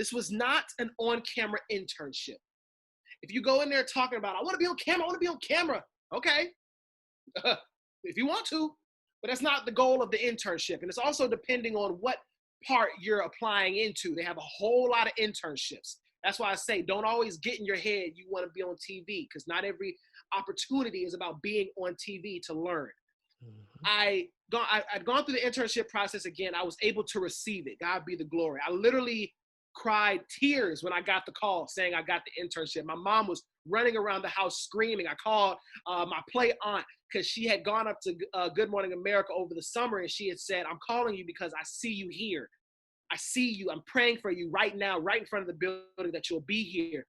This was not an on-camera internship. If you go in there talking about, I want to be on camera, okay, if you want to, but that's not the goal of the internship. And it's also depending on what part you're applying into. They have a whole lot of internships. That's why I say don't always get in your head you want to be on TV, because not every opportunity is about being on TV to learn. I'd gone through the internship process again. I was able to receive it. God be the glory. I literally cried tears when I got the call saying I got the internship. My mom was running around the house screaming. I called my play aunt because she had gone up to Good Morning America over the summer, and she had said, I'm calling you because I see you here. I see you. I'm praying for you right now, right in front of the building, that you'll be here.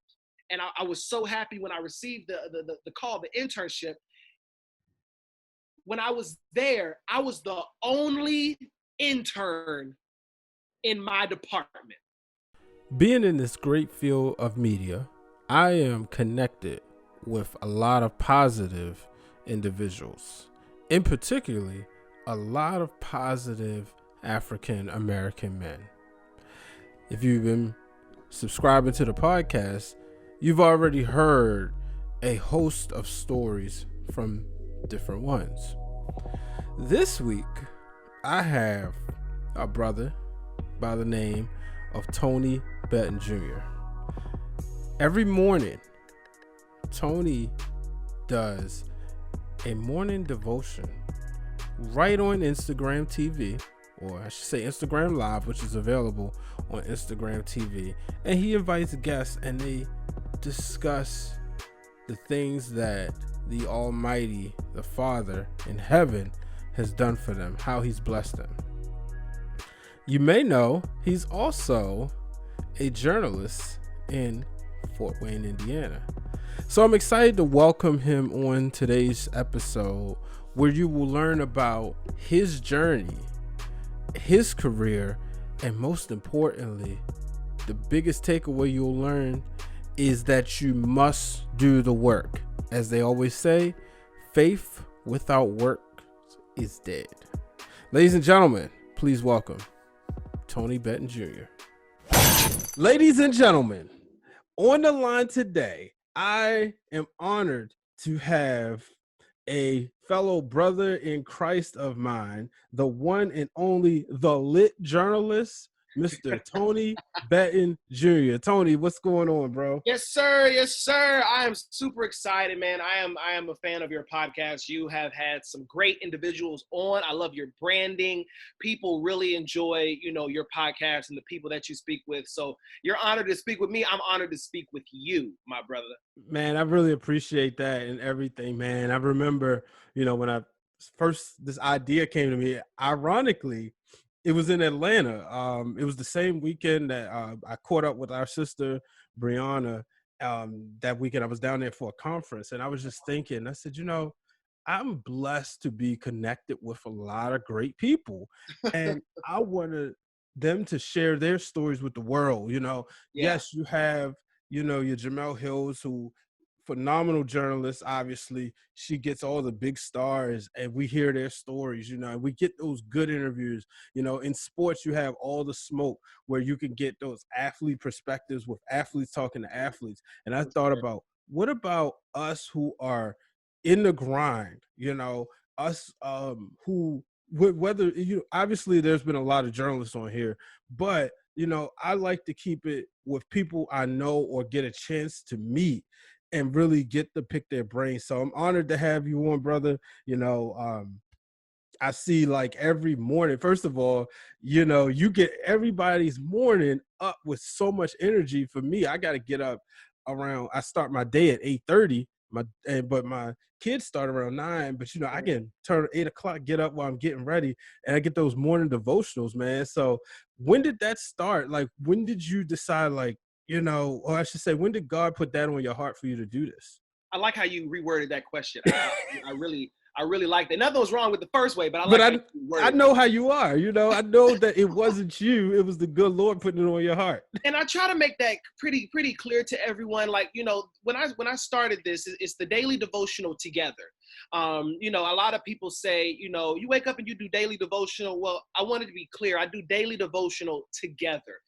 And I was so happy when I received the call, the internship. When I was there, I was the only intern in my department. Being in this great field of media, I am connected with a lot of positive individuals, in particularly a lot of positive African American men. If you've been subscribing to the podcast, you've already heard a host of stories from different ones. This week, I have a brother by the name of Tony Betton Jr. Every morning, Tony does a morning devotion right on Instagram TV, or I should say Instagram Live, which is available on Instagram TV. And he invites guests and they discuss the things that the Almighty, the Father in heaven, has done for them, how he's blessed them. You may know he's also a journalist in Fort Wayne, Indiana. So I'm excited to welcome him on today's episode, where you will learn about his journey, his career, and most importantly, the biggest takeaway you'll learn is that you must do the work. As they always say, faith without work is dead. Ladies and gentlemen, please welcome Tony Betton Jr. Ladies and gentlemen, on the line today, I am honored to have a fellow brother in Christ of mine, the one and only, the lit journalist, Mr. Tony Betton Jr. Tony, what's going on, bro? Yes, sir. Yes, sir. I am super excited, man. I am a fan of your podcast. You have had some great individuals on. I love your branding. People really enjoy, your podcast and the people that you speak with. So you're honored to speak with me. I'm honored to speak with you, my brother. Man, I really appreciate that and everything, man. I remember, when this idea came to me, ironically, it was in Atlanta. It was the same weekend that I caught up with our sister, Brianna. That weekend I was down there for a conference, and I was just thinking, I said, I'm blessed to be connected with a lot of great people, and I wanted them to share their stories with the world. Yeah. Yes, you have, your Jamel Hills, who phenomenal journalist. Obviously, she gets all the big stars, and we hear their stories, and we get those good interviews. In sports, you have all the smoke where you can get those athlete perspectives with athletes talking to athletes. And I thought about, what about us who are in the grind, us who, whether, obviously there's been a lot of journalists on here, but I like to keep it with people I know or get a chance to meet and really get to pick their brains. So I'm honored to have you on, brother. I see, like, every morning, first of all, you get everybody's morning up with so much energy. For me, I got to get up I start my day at 8:30, but my kids start around 9, but I can turn 8 o'clock, get up while I'm getting ready, and I get those morning devotionals, man. So when did that start? Like, when did you decide, like, or I should say, when did God put that on your heart for you to do this? I like how you reworded that question. I really like that. Nothing was wrong with the first way, but I know how you are. I know that it wasn't you; it was the good Lord putting it on your heart. And I try to make that pretty clear to everyone. Like, when I started this, it's the daily devotional together. You know, a lot of people say, you know, you wake up and you do daily devotional. Well, I wanted to be clear. I do daily devotional together.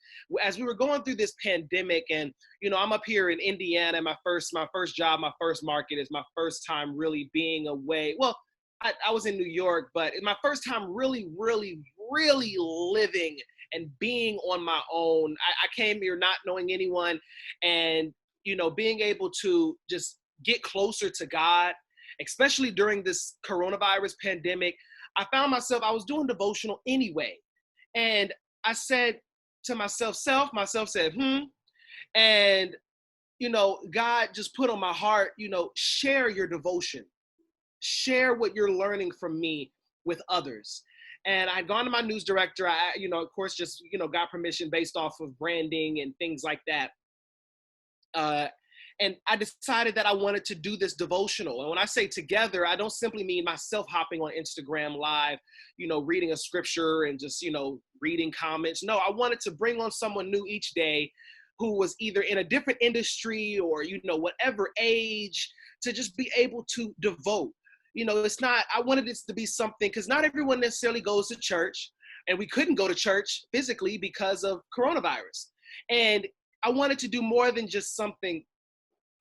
As we were going through this pandemic, and you know, I'm up here in Indiana. My first job, my first market is my first time really being away. Well, I was in New York, but it's my first time really, really, really living and being on my own. I came here not knowing anyone, and you know, being able to just get closer to God, especially during this coronavirus pandemic. I found myself, I was doing devotional anyway. And I said to myself said, and, you know, God just put on my heart, you know, share your devotion, share what you're learning from me with others. And I'd gone to my news director. You know, of course, just, you know, got permission based off of branding and things like that. And I decided that I wanted to do this devotional. And when I say together, I don't simply mean myself hopping on Instagram live, you know, reading a scripture and just, you know, reading comments. No, I wanted to bring on someone new each day who was either in a different industry or, you know, whatever age, to just be able to devote. You know, it's not, I wanted this to be something, because not everyone necessarily goes to church, and we couldn't go to church physically because of coronavirus. And I wanted to do more than just something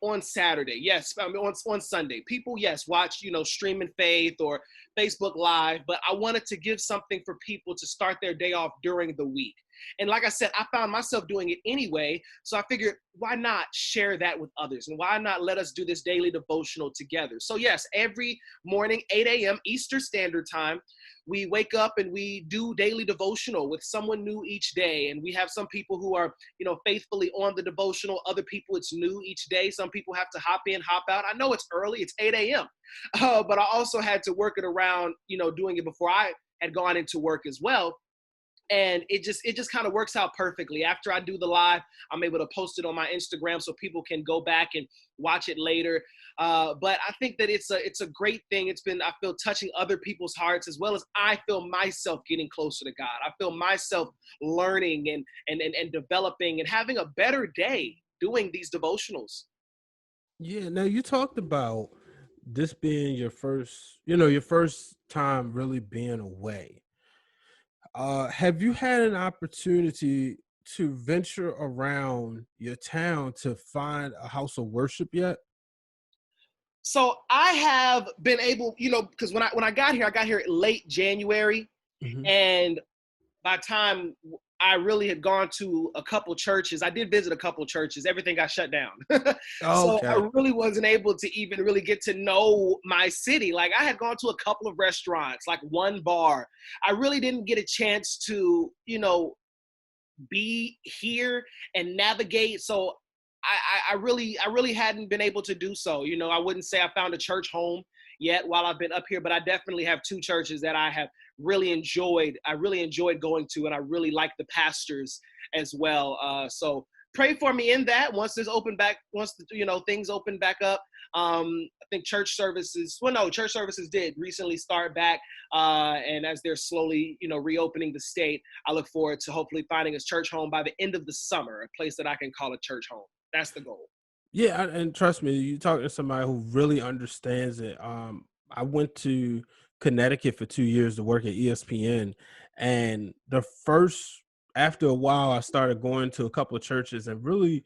on Saturday. Yes, I mean, on Sunday. People, yes, watch, you know, Streaming Faith or Facebook Live, but I wanted to give something for people to start their day off during the week. And like I said, I found myself doing it anyway. So I figured, why not share that with others? And why not let us do this daily devotional together? So yes, every morning, 8 a.m. Eastern Standard Time, we wake up and we do daily devotional with someone new each day. And we have some people who are, you know, faithfully on the devotional. Other people, it's new each day. Some people have to hop in, hop out. I know it's early, it's 8 a.m. But I also had to work it around, you know, doing it before I had gone into work as well. And it just kind of works out perfectly. After I do the live, I'm able to post it on my Instagram so people can go back and watch it later. But I think that it's a great thing. It's been, I feel, touching other people's hearts, as well as I feel myself getting closer to God. I feel myself learning and developing and having a better day doing these devotionals. Yeah, now you talked about this being your first, you know, your first time really being away. Have you had an opportunity to venture around your town to find a house of worship yet? So I have been able, you know, because when I got here late January, Hmm. and by the time I really had gone to a couple churches, I did visit a couple churches, everything got shut down. So Okay. I really wasn't able to even really get to know my city. Like, I had gone to a couple of restaurants, like one bar. I really didn't get a chance to, you know, be here and navigate. So I really hadn't been able to do so. You know, I wouldn't say I found a church home yet while I've been up here, but I definitely have two churches that I have really enjoyed. I really enjoyed going to, and I really like the pastors as well. So pray for me in that. Once there's open back, once the, you know, things open back up. I think church services. Well, no, church services did recently start back, and as they're slowly, you know, reopening the state, I look forward to hopefully finding a church home by the end of the summer, a place that I can call a church home. That's the goal. Yeah, and trust me, you talking to somebody who really understands it. I went to Connecticut for 2 years to work at ESPN, and the first after a while, I started going to a couple of churches, and really,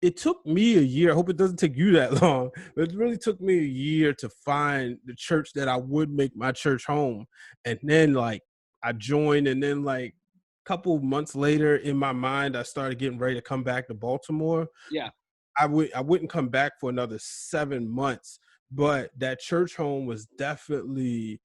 it took me a year. I hope it doesn't take you that long, but it really took me a year to find the church that I would make my church home, and then like I joined, and then like a couple months later, in my mind, I started getting ready to come back to Baltimore. Yeah. I wouldn't come back for another 7 months, but that church home was definitely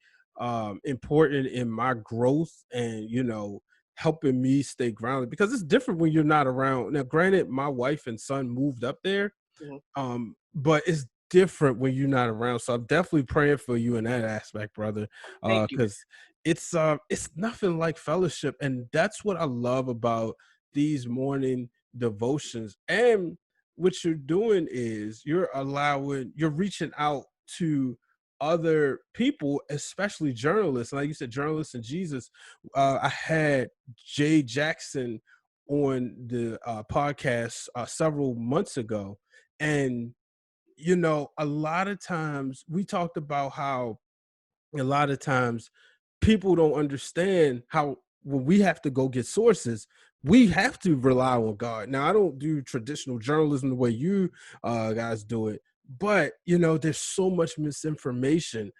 important in my growth and, you know, helping me stay grounded because it's different when you're not around. Now, granted, my wife and son moved up there, Mhm. but it's different when you're not around. So I'm definitely praying for you in that aspect, brother, Thank you. because it's nothing like fellowship, and that's what I love about these morning devotions. And what you're doing is you're reaching out to other people, especially journalists. Like you said, journalists and Jesus. I had Jay Jackson on the podcast several months ago, and a lot of times we talked about how a lot of times people don't understand how when we have to go get sources, we have to rely on God. Now, I don't do traditional journalism the way you guys do it, but there's so much misinformation.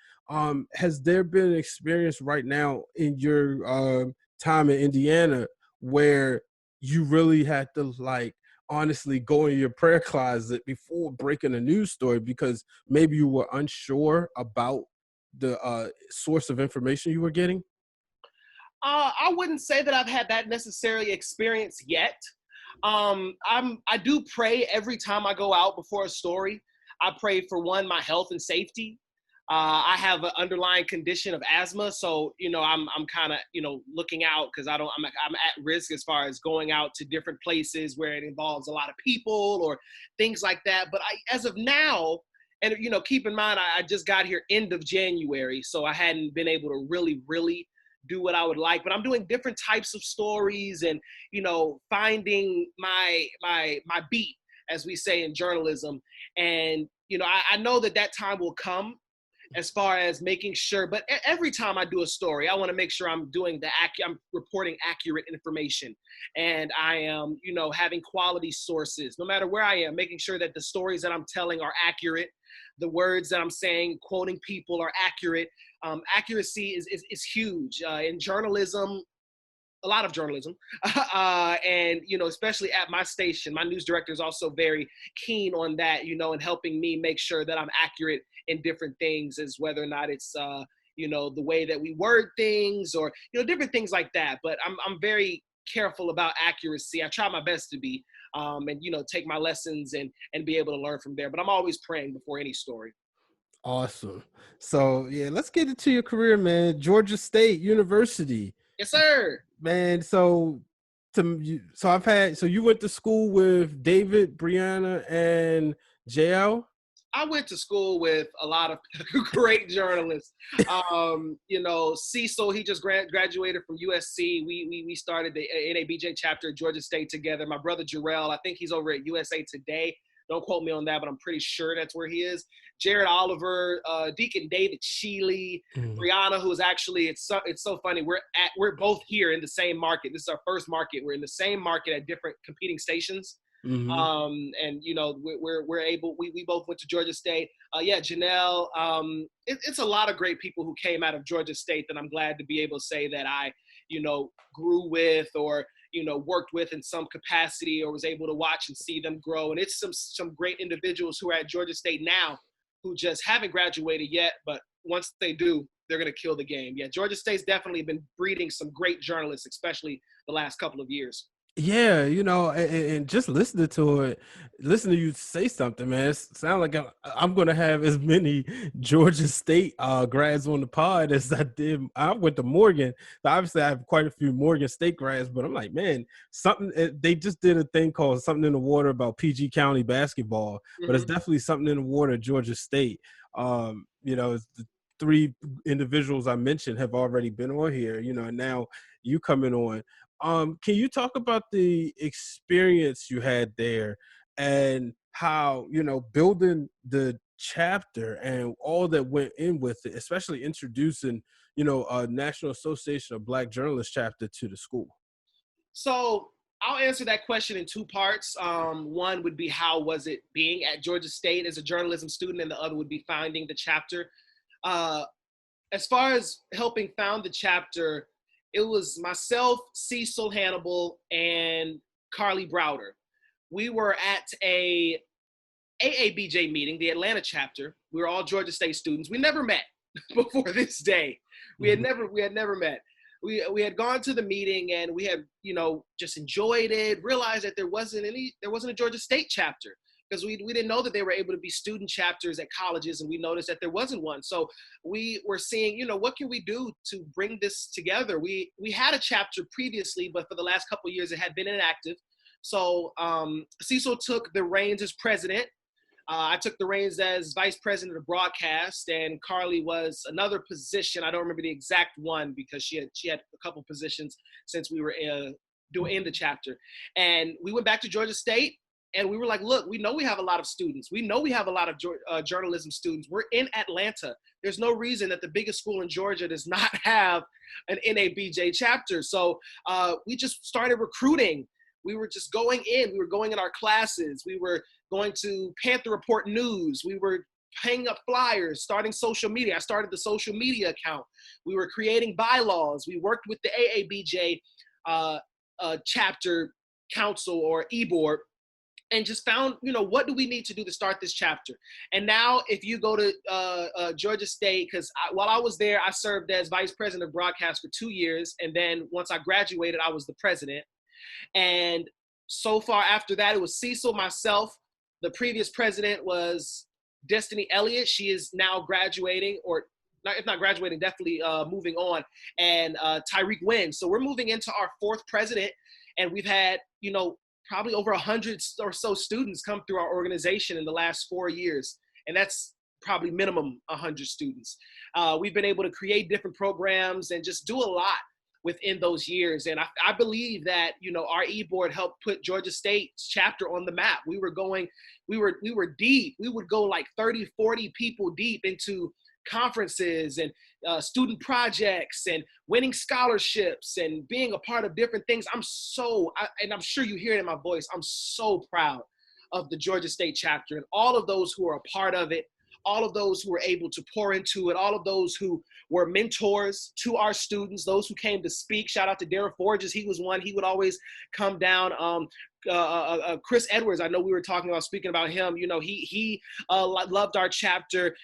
Has there been an experience right now in your time in Indiana where you really had to honestly go in your prayer closet before breaking a news story because maybe you were unsure about the source of information you were getting? I wouldn't say that I've had that necessarily experience yet. I do pray every time I go out before a story. I pray for one, my health and safety. I have an underlying condition of asthma, so I'm kind of looking out because I'm at risk as far as going out to different places where it involves a lot of people or things like that. But as of now, and keep in mind I just got here end of January, so I hadn't been able to really do what I would like. But I'm doing different types of stories and finding my beat, as we say in journalism. And I know that time will come as far as making sure, but every time I do a story, I want to make sure I'm I'm reporting accurate information, and I am, having quality sources, no matter where I am, making sure that the stories that I'm telling are accurate, the words that I'm saying, quoting people are accurate. Accuracy is huge in journalism, a lot of journalism, and especially at my station, my news director is also very keen on that, and helping me make sure that I'm accurate in different things, as whether or not it's the way that we word things or different things like that. But I'm very careful about accuracy. I try my best to be, and take my lessons and be able to learn from there. But I'm always praying before any story. Awesome. So yeah, let's get into your career, man. Georgia State University, Yes, sir. man. So you went to school with David, Brianna, and JL. I went to school with a lot of great journalists. Cecil, he just graduated from USC. We started the NABJ chapter at Georgia State together. My brother Jarrell, I think he's over at USA Today. Don't quote me on that, but I'm pretty sure that's where he is. Jared Oliver, Deacon David Sheely, Mhm. Brianna, who is actually, it's so funny. We're both here in the same market. This is our first market. We're in the same market at different competing stations. Mhm. And we're able, we both went to Georgia State. Yeah, Janelle. It's a lot of great people who came out of Georgia State that I'm glad to be able to say that I grew with, or worked with in some capacity, or was able to watch and see them grow. And it's some great individuals who are at Georgia State now who just haven't graduated yet, but once they do, they're going to kill the game. Yeah, Georgia State's definitely been breeding some great journalists, especially the last couple of years. Yeah, and just listening to you say something, man, it sounds like I'm going to have as many Georgia State grads on the pod as I did. I went to Morgan. So obviously, I have quite a few Morgan State grads, but I'm like, man, they just did a thing called Something in the Water about PG County basketball, but it's Mm-hmm. definitely something in the water at Georgia State. It's the three individuals I mentioned have already been on here, and now you coming on. Can you talk about the experience you had there and how, building the chapter and all that went in with it, especially introducing, a National Association of Black Journalists chapter to the school? So I'll answer that question in two parts. One would be, how was it being at Georgia State as a journalism student, and the other would be founding the chapter. Uh, as far as helping found the chapter, it was myself, Cecil Hannibal, and Carly Browder. We were at a AABJ meeting, the Atlanta chapter. We were all Georgia State students. We never met before this day. We had Mhm. never met. We had gone to the meeting, and we had just enjoyed it. Realized that there wasn't a Georgia State chapter, because we didn't know that they were able to be student chapters at colleges, and we noticed that there wasn't one. So we were seeing, what can we do to bring this together? We had a chapter previously, but for the last couple of years it had been inactive. So Cecil took the reins as president. I took the reins as vice president of broadcast, and Carly was another position. I don't remember the exact one, because she had a couple positions since we were doing the chapter. And we went back to Georgia State, And we were like, look, we know we have a lot of students. We know we have a lot of journalism students. We're in Atlanta. There's no reason that the biggest school in Georgia does not have an NABJ chapter. So we just started recruiting. We were just going in. We were going in our classes. We were going to Panther Report News. We were hanging up flyers, starting social media. I started the social media account. We were creating bylaws. We worked with the AABJ chapter council or e-board, and just found, what do we need to do to start this chapter? And now if you go to Georgia State, because while I was there, I served as vice president of broadcast for 2 years. And then once I graduated, I was the president. And so far after that, it was Cecil, myself. The previous president was Destiny Elliott. She is now graduating, or not, if not graduating, definitely moving on. And Tyreek Wynn. So we're moving into our 4th president. And we've had, probably over 100 or so students come through our organization in the last 4 years. And that's probably minimum 100 students. We've been able to create different programs and just do a lot within those years. And I believe that, our e-board helped put Georgia State's chapter on the map. We were deep. We would go like 30, 40 people deep into conferences and student projects and winning scholarships and being a part of different things. And I'm sure you hear it in my voice, I'm so proud of the Georgia State chapter and all of those who are a part of it, all of those who were able to pour into it, all of those who were mentors to our students, those who came to speak. Shout out to Dara Forges. He was one. He would always come down. Chris Edwards, I know we were speaking about him. He loved our chapter.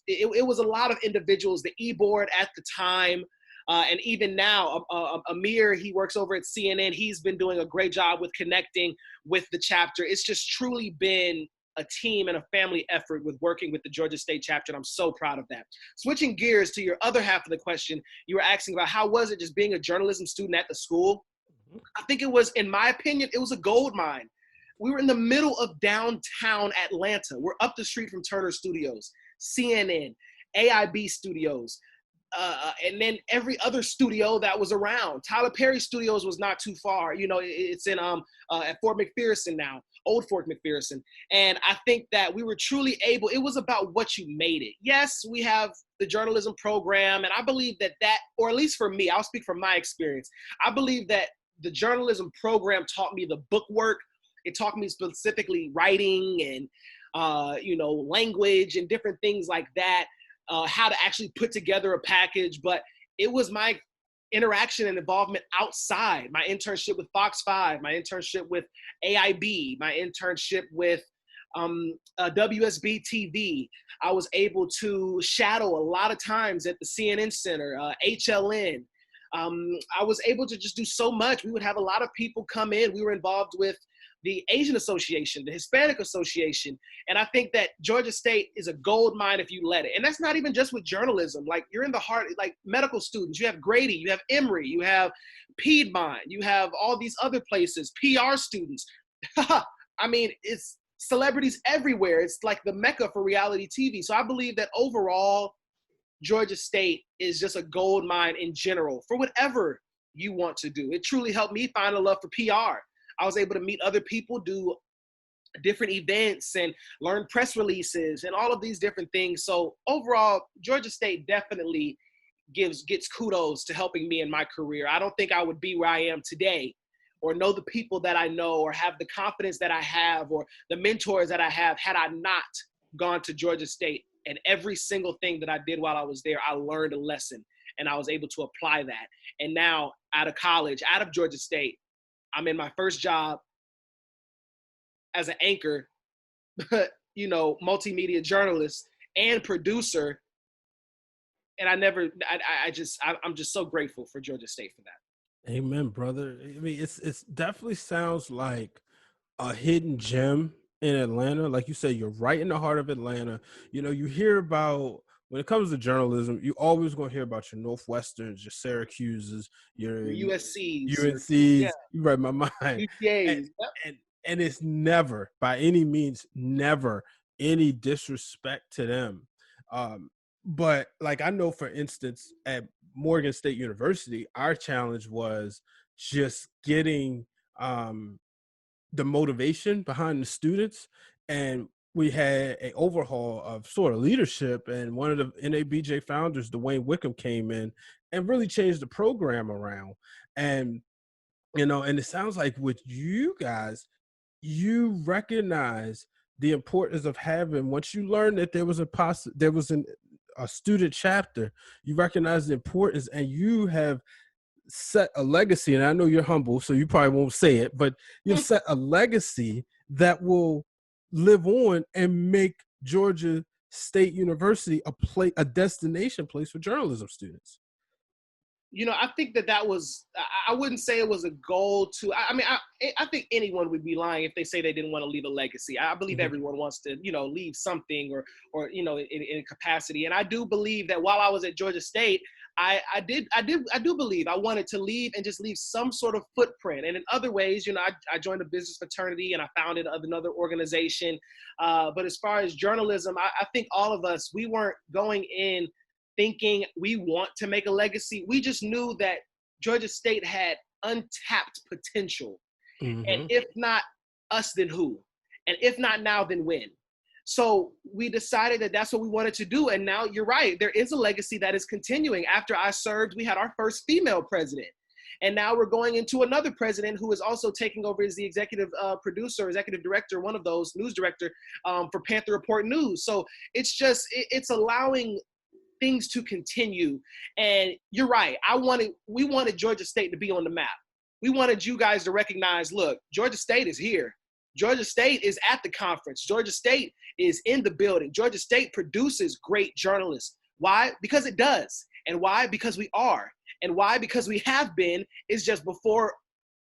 It was a lot of individuals, the e-board at the time. And even now, Amir, he works over at CNN. He's been doing a great job with connecting with the chapter. It's just truly been a team and a family effort with working with the Georgia State chapter, and I'm so proud of that. Switching gears to your other half of the question, you were asking about how was it just being a journalism student at the school? I think it was, in my opinion, it was a gold mine. We were in the middle of downtown Atlanta. We're up the street from Turner Studios, CNN, AIB Studios, and then every other studio that was around. Tyler Perry Studios was not too far. It's in at Fort McPherson now, Old Fort McPherson. And I think that we were truly able, it was about what you made it. Yes, we have the journalism program, and I believe that, or at least for me, I'll speak from my experience, I believe that the journalism program taught me the book work. It taught me specifically writing and, language and different things like that. How to actually put together a package, but it was my interaction and involvement outside. My internship with Fox 5, my internship with AIB, my internship with WSB TV. I was able to shadow a lot of times at the CNN Center, HLN. I was able to just do so much. We would have a lot of people come in. We were involved with the Asian Association, the Hispanic Association. And I think that Georgia State is a gold mine if you let it. And that's not even just with journalism. Like, you're in the heart, like medical students, you have Grady, you have Emory, you have Piedmont, you have all these other places, PR students. I mean, it's celebrities everywhere. It's like the mecca for reality TV. So I believe that overall, Georgia State is just a gold mine in general for whatever you want to do. It truly helped me find a love for PR. I was able to meet other people, do different events and learn press releases and all of these different things. So overall, Georgia State definitely gets kudos to helping me in my career. I don't think I would be where I am today, or know the people that I know, or have the confidence that I have, or the mentors that I have, had I not gone to Georgia State. And every single thing that I did while I was there, I learned a lesson and I was able to apply that. And now out of college, out of Georgia State, I'm in my first job as an anchor, multimedia journalist and producer. And I'm just so grateful for Georgia State for that. Amen, brother. I mean, it's definitely sounds like a hidden gem in Atlanta. Like you said, you're right in the heart of Atlanta. You hear about, when it comes to journalism, you always going to hear about your Northwesterns, your Syracuses, your USCs, UNCs. You read my mind. UTAs. And it's never, by any means, never any disrespect to them. But like, I know, for instance, at Morgan State University, our challenge was just getting the motivation behind the students, and we had an overhaul of sort of leadership. And one of the NABJ founders, Dwayne Wickham, came in and really changed the program around. And and it sounds like with you guys, you recognize the importance of having, once you learned that a student chapter, you recognize the importance, and you have set a legacy. And I know you're humble, so you probably won't say it, but you've set a legacy that will live on and make Georgia State University a destination place for journalism students. I think that was, I wouldn't say it was a goal to, I think anyone would be lying if they say they didn't want to leave a legacy. I believe everyone wants to, leave something or in capacity. And I do believe that while I was at Georgia State, I do believe I wanted to leave and just leave some sort of footprint. And in other ways, I joined a business fraternity and I founded another organization. But as far as journalism, I think all of us, we weren't going in thinking we want to make a legacy. We just knew that Georgia State had untapped potential. And if not us, then who? And if not now, then when? So we decided that that's what we wanted to do. And now you're right, there is a legacy that is continuing. After I served, we had our first female president. And now we're going into another president who is also taking over as the executive producer, executive director, one of those, news director for Panther Report News. So it's allowing things to continue. And you're right. We wanted Georgia State to be on the map. We wanted you guys to recognize, look, Georgia State is here. Georgia State is at the conference. Georgia State is in the building. Georgia State produces great journalists. Why? Because it does. And why? Because we are. And why? Because we have been. Is just before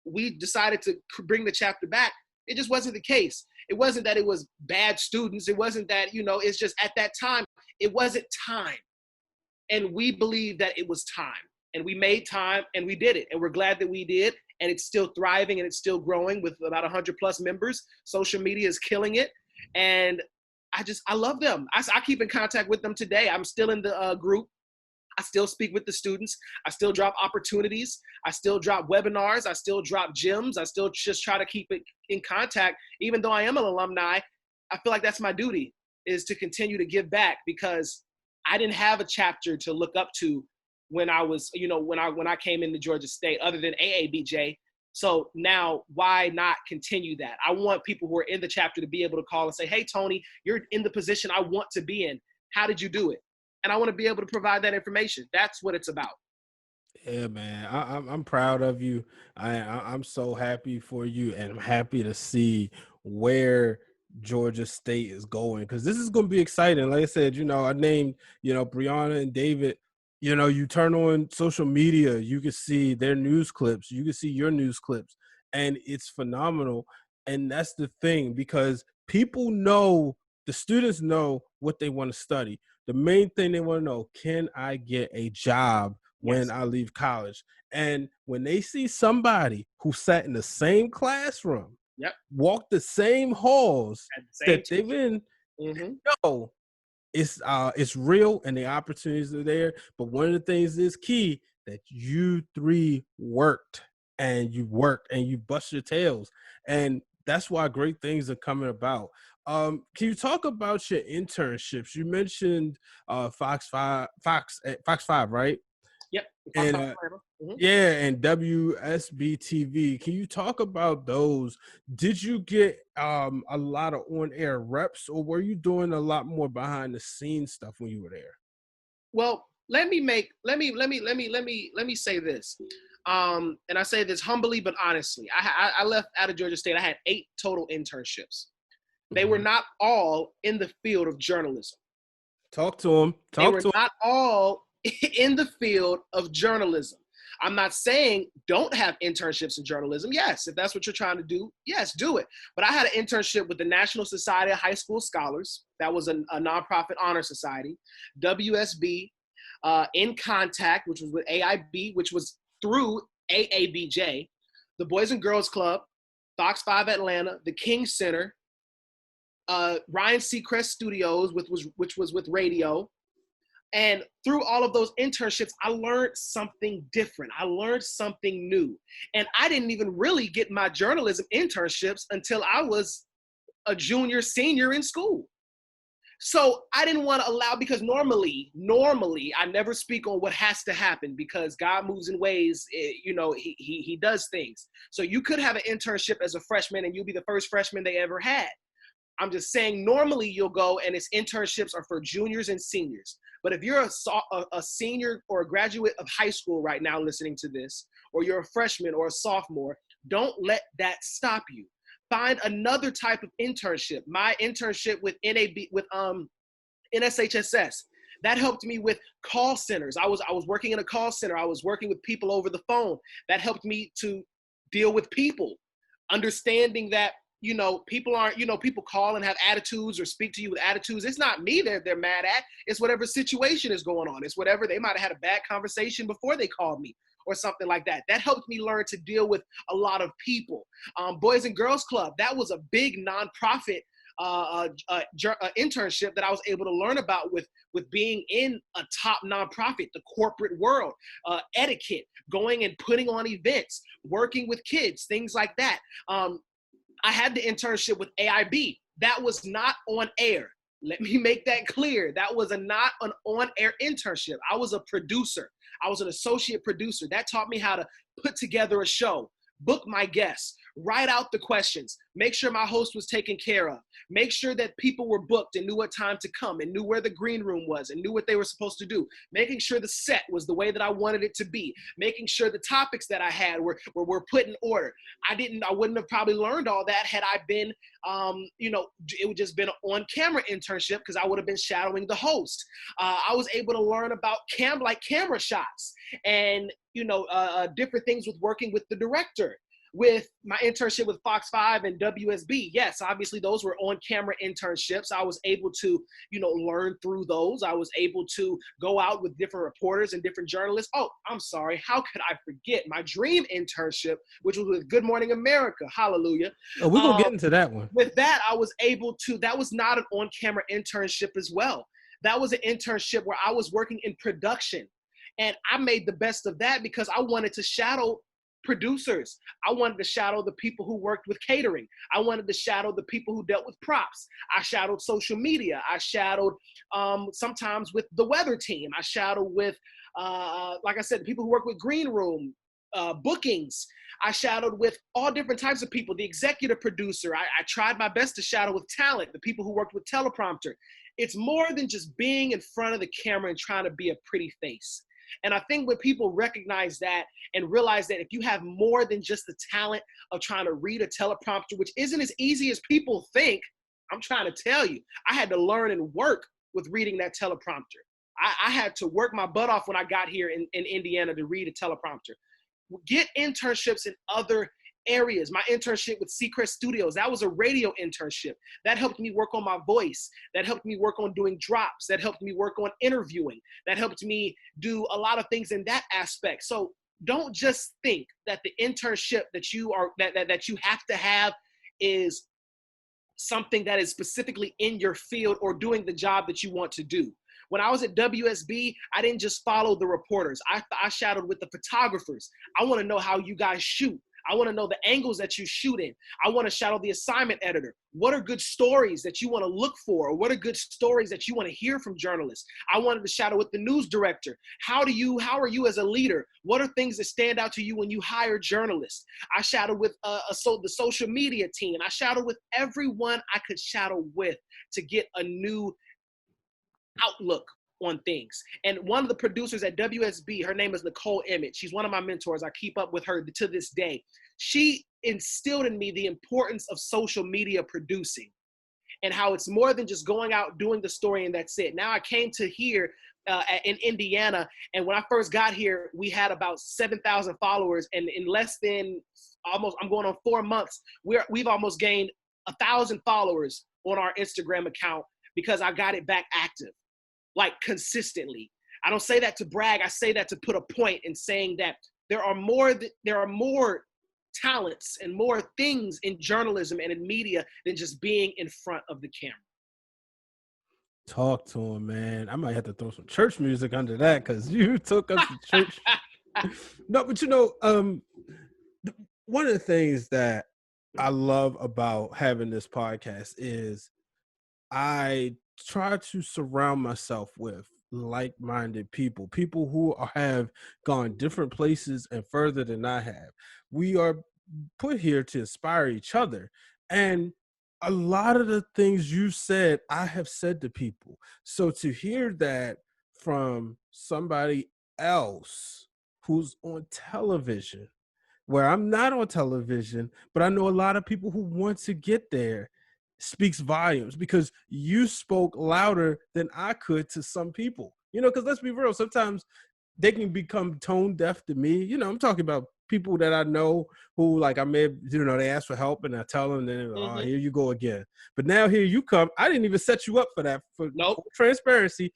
we decided to bring the chapter back, it just wasn't the case. It wasn't that it was bad students. It wasn't that, it's just at that time, it wasn't time. And we believed that it was time. And we made time and we did it. And we're glad that we did. And it's still thriving and it's still growing with about 100 plus members. Social media is killing it. And I love them. I keep in contact with them today. I'm still in the group. I still speak with the students. I still drop opportunities. I still drop webinars. I still drop gyms. I still just try to keep it in contact. Even though I am an alumni, I feel like that's my duty, is to continue to give back, because I didn't have a chapter to look up to when I was, when I came into Georgia State, other than AABJ. So now, why not continue that? I want people who are in the chapter to be able to call and say, hey, Tony, you're in the position I want to be in. How did you do it? And I want to be able to provide that information. That's what it's about. Yeah, man, I'm proud of you. I'm so happy for you, and I'm happy to see where Georgia State is going, because this is going to be exciting. Like I said, I named, Brianna and David. You turn on social media, you can see their news clips, you can see your news clips, and it's phenomenal. And that's the thing, because the students know what they want to study. The main thing they want to know, can I get a job when I leave college? And when they see somebody who sat in the same classroom, walked the same halls that they've in, it's real and the opportunities are there. But one of the things is key, that you three worked and you bust your tails. And that's why great things are coming about. Can you talk about your internships? You mentioned Fox 5, right? Yep. And yeah, and WSB TV. Can you talk about those? Did you get a lot of on-air reps, or were you doing a lot more behind the scenes stuff when you were there? Well, let me say this. And I say this humbly but honestly. I left out of Georgia State. I had 8 total internships. They were not all in the field of journalism. Talk to them. They were not all in the field of journalism. I'm not saying don't have internships in journalism. Yes, if that's what you're trying to do, yes, do it. But I had an internship with the National Society of High School Scholars. That was a nonprofit honor society. WSB, In Contact, which was with AIB, which was through AABJ, the Boys and Girls Club, Fox 5 Atlanta, the King Center, Ryan Seacrest Studios, which was with radio, And through all of those internships, I learned something different. I learned something new. And I didn't even really get my journalism internships until I was a junior, senior in school. So I didn't want to allow, because normally I never speak on what has to happen, because God moves in ways, he does things. So you could have an internship as a freshman and you'll be the first freshman they ever had. I'm just saying, normally you'll go and its internships are for juniors and seniors. But if you're a senior or a graduate of high school right now listening to this, or you're a freshman or a sophomore, don't let that stop you. Find another type of internship. My internship with NSHSS, that helped me with call centers. I was working in a call center. I was working with people over the phone. That helped me to deal with people, understanding that people aren't, people call and have attitudes or speak to you with attitudes. It's not me they're mad at. It's whatever situation is going on. It's whatever, they might have had a bad conversation before they called me or something like that. That helped me learn to deal with a lot of people. Boys and Girls Club, that was a big nonprofit internship that I was able to learn about with being in a top nonprofit, the corporate world, etiquette, going and putting on events, working with kids, things like that. I had the internship with AIB. That was not on air. Let me make that clear. That was not an on-air internship. I was a producer. I was an associate producer. That taught me how to put together a show, book my guests, write out the questions, make sure my host was taken care of, make sure that people were booked and knew what time to come and knew where the green room was and knew what they were supposed to do, making sure the set was the way that I wanted it to be, making sure the topics that I had were put in order. I wouldn't have probably learned all that had I been, it would just been an on-camera internship, because I would have been shadowing the host. I was able to learn about camera shots and, different things with working with the director. With my internship with Fox 5 and WSB, yes, obviously those were on-camera internships. I was able to, learn through those. I was able to go out with different reporters and different journalists. Oh, I'm sorry, how could I forget my dream internship, which was with Good Morning America, hallelujah. Oh, we're going to get into that one. With that, I was able to, that was not an on-camera internship as well. That was an internship where I was working in production. And I made the best of that because I wanted to shadow producers. I wanted to shadow the people who worked with catering. I wanted to shadow the people who dealt with props. I shadowed social media. I shadowed sometimes with the weather team. I shadowed with, like I said, people who work with green room, bookings. I shadowed with all different types of people. The executive producer. I tried my best to shadow with talent, the people who worked with teleprompter. It's more than just being in front of the camera and trying to be a pretty face. And I think when people recognize that and realize that if you have more than just the talent of trying to read a teleprompter, which isn't as easy as people think, I'm trying to tell you, I had to learn and work with reading that teleprompter. I had to work my butt off when I got here in Indiana to read a teleprompter. Get internships in other areas. My internship with Seacrest Studios, that was a radio internship. That helped me work on my voice. That helped me work on doing drops. That helped me work on interviewing. That helped me do a lot of things in that aspect. So don't just think that the internship that you have to have is something that is specifically in your field or doing the job that you want to do. When I was at WSB, I didn't just follow the reporters. I shadowed with the photographers. I want to know how you guys shoot. I want to know the angles that you shoot in. I want to shadow the assignment editor. What are good stories that you want to look for? Or what are good stories that you want to hear from journalists? I wanted to shadow with the news director. How are you as a leader? What are things that stand out to you when you hire journalists? I shadowed with the social media team. I shadowed with everyone I could shadow with to get a new outlook on things. And one of the producers at WSB, her name is Nicole Emmett. She's one of my mentors. I keep up with her to this day. She instilled in me the importance of social media producing and how it's more than just going out, doing the story, and that's it. Now I came to here in Indiana, and when I first got here, we had about 7,000 followers, and in less than I'm going on 4 months, we've almost gained 1,000 followers on our Instagram account because I got it back active. Like consistently. I don't say that to brag. I say that to put a point in saying that there are more talents and more things in journalism and in media than just being in front of the camera. Talk to him, man. I might have to throw some church music under that because you took us to church. No, but one of the things that I love about having this podcast is I try to surround myself with like-minded people, people who have gone different places and further than I have. We are put here to inspire each other. And a lot of the things you said, I have said to people. So to hear that from somebody else who's on television, where I'm not on television, but I know a lot of people who want to get there, speaks volumes because you spoke louder than I could to some people. Because let's be real, sometimes they can become tone deaf to me. I'm talking about people that I know who, like, I may have, they ask for help and I tell them, then, oh, here you go again. But now here you come. I didn't even set you up for that. For transparency,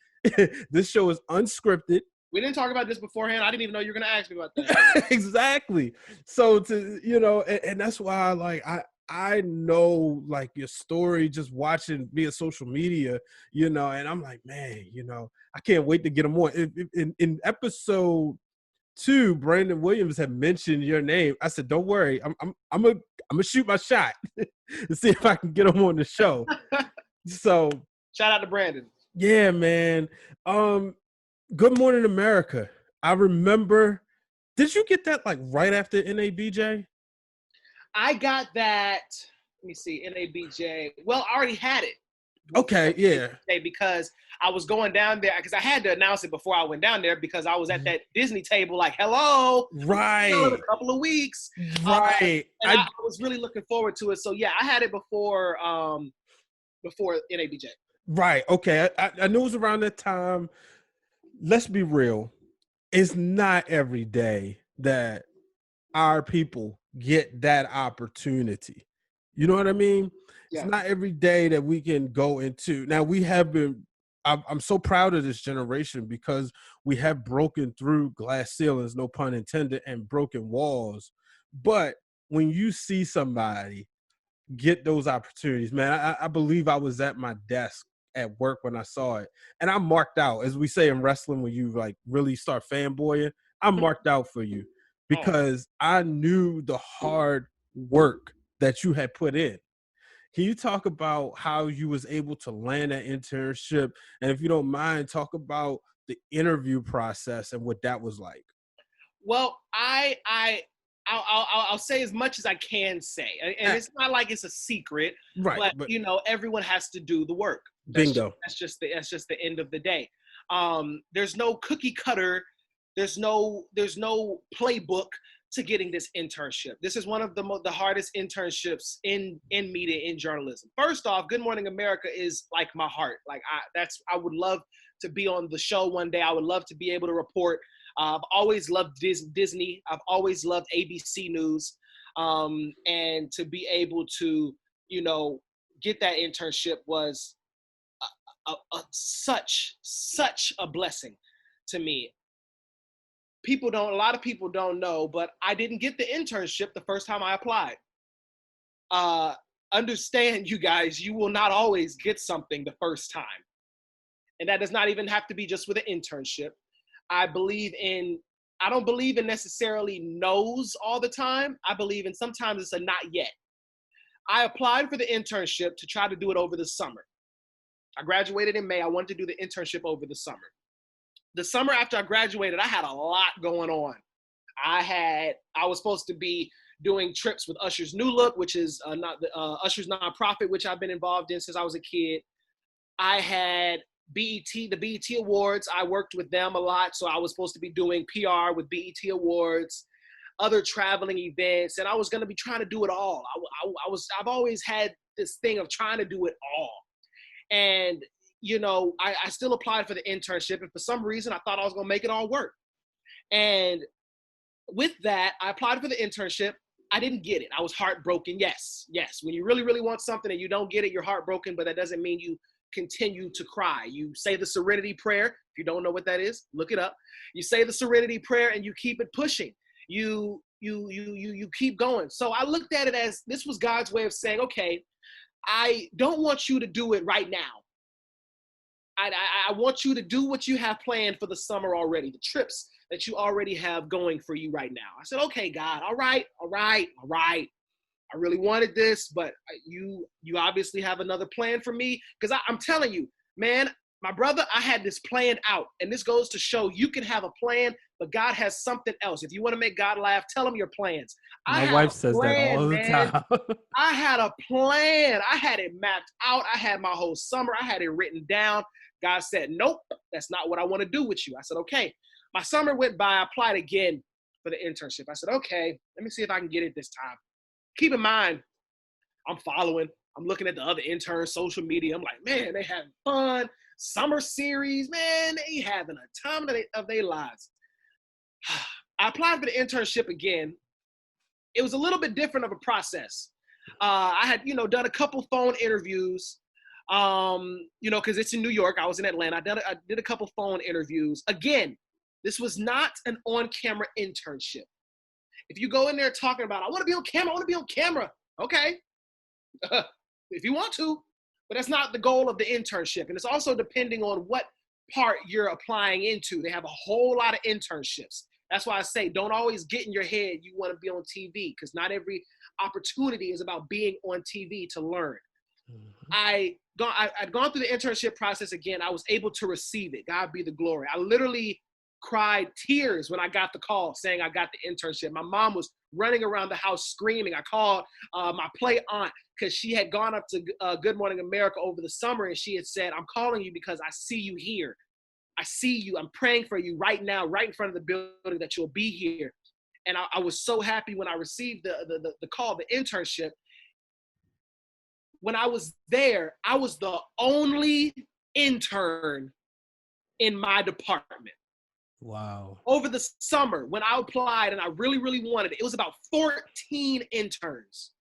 this show is unscripted. We didn't talk about this beforehand. I didn't even know you were going to ask me about that. Exactly. So and that's why, like, I know, like, your story just watching via social media, and I'm like, man, I can't wait to get them on. In episode 2, Brandon Williams had mentioned your name. I said, don't worry, I'm gonna shoot my shot to see if I can get him on the show. So shout out to Brandon. Yeah, man. Good Morning America. I remember. Did you get that like right after NABJ? I got that. Let me see. NABJ. Well, I already had it. Okay, yeah. Because I was going down there because I had to announce it before I went down there because I was at that Disney table like, hello. Right. In a couple of weeks. Right. And I was really looking forward to it. So yeah, I had it before NABJ. Right. Okay. I knew it was around that time. Let's be real. It's not every day that our people get that opportunity. You know what I mean? Yeah. It's not every day that we can go into. Now, we have been, I'm so proud of this generation because we have broken through glass ceilings, no pun intended, and broken walls. But when you see somebody get those opportunities, man, I believe I was at my desk at work when I saw it. And I'm marked out, as we say in wrestling, when you like really start fanboying, I'm marked out for you because I knew the hard work that you had put in. Can you talk about how you was able to land that internship? And if you don't mind, talk about the interview process and what that was like. Well, I'll say as much as I can say, and it's not like it's a secret, right? But everyone has to do the work. Bingo. That's just the end of the day. There's no cookie cutter. There's no playbook to getting this internship. This is one of the hardest internships in media, in journalism. First off, Good Morning America is like my heart. Like I would love to be on the show one day. I would love to be able to report. I've always loved Disney. I've always loved ABC News. And to be able to, get that internship was such a blessing to me. A lot of people don't know, but I didn't get the internship the first time I applied. Understand, you guys, you will not always get something the first time. And that does not even have to be just with an internship. I don't believe in necessarily no's all the time. I believe in sometimes it's a not yet. I applied for the internship to try to do it over the summer. I graduated in May. I wanted to do the internship over the summer. The summer after I graduated, I had a lot going on. I was supposed to be doing trips with Usher's New Look, which is Usher's nonprofit, which I've been involved in since I was a kid. I had the BET Awards. I worked with them a lot, so I was supposed to be doing PR with BET Awards, other traveling events, and I was going to be trying to do it all. I've always had this thing of trying to do it all. And I still applied for the internship, and for some reason, I thought I was going to make it all work. And with that, I applied for the internship. I didn't get it. I was heartbroken. Yes. When you really, really want something and you don't get it, you're heartbroken, but that doesn't mean you continue to cry. You say the Serenity Prayer. If you don't know what that is, look it up. You say the Serenity Prayer and you keep it pushing. You keep going. So I looked at it as this was God's way of saying, okay, I don't want you to do it right now. I want you to do what you have planned for the summer already, the trips that you already have going for you right now. I said, okay, God, all right. I really wanted this, but you obviously have another plan for me. Because I'm telling you, man, my brother, I had this planned out. And this goes to show you can have a plan, but God has something else. If you want to make God laugh, tell him your plans. I My had wife a says that all plan, the man. time. I had a plan. I had it mapped out. I had my whole summer. I had it written down. God said, nope, that's not what I want to do with you. I said, okay. My summer went by. I applied again for the internship. I said, okay, let me see if I can get it this time. Keep in mind, I'm looking at the other interns' social media. I'm like, man, they having fun. Summer series, man, they having a time of their lives. I applied for the internship again. It was a little bit different of a process. I had, done a couple phone interviews, because it's in New York. I was in Atlanta. I did a couple phone interviews. Again, this was not an on-camera internship. If you go in there talking about, I want to be on camera. Okay. If you want to, but that's not the goal of the internship. And it's also depending on what part you're applying into. They have a whole lot of internships. That's why I say, don't always get in your head you want to be on TV, because not every opportunity is about being on TV to learn. Mm-hmm. I'd gone through the internship process again. I was able to receive it. God be the glory. I literally cried tears when I got the call saying I got the internship. My mom was running around the house screaming. I called my play aunt because she had gone up to Good Morning America over the summer, and she had said, I'm calling you because I see you here. I see you. I'm praying for you right now, right in front of the building, that you'll be here. And I was so happy when I received the call, the internship. When I was there, I was the only intern in my department. Wow. Over the summer, when I applied and I really, really wanted it, it was about 14 interns.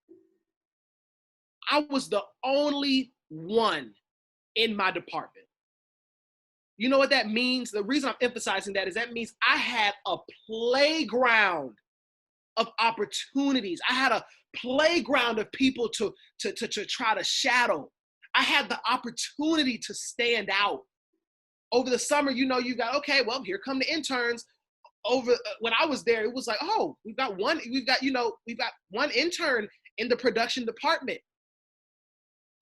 I was the only one in my department. You know what that means? The reason I'm emphasizing that is that means I had a playground of opportunities. I had a playground of people to try to shadow. I had the opportunity to stand out. Over the summer, you got, okay, well, here come the interns. When I was there, it was like, oh, we've got one intern in the production department.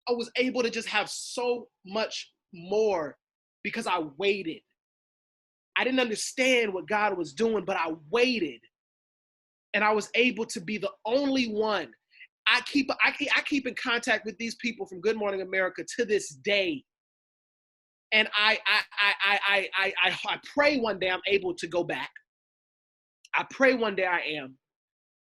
I was able to just have so much more because I waited. I didn't understand what God was doing, but I waited. And I was able to be the only one. I keep in contact with these people from Good Morning America to this day. And I pray one day I'm able to go back. I pray one day I am.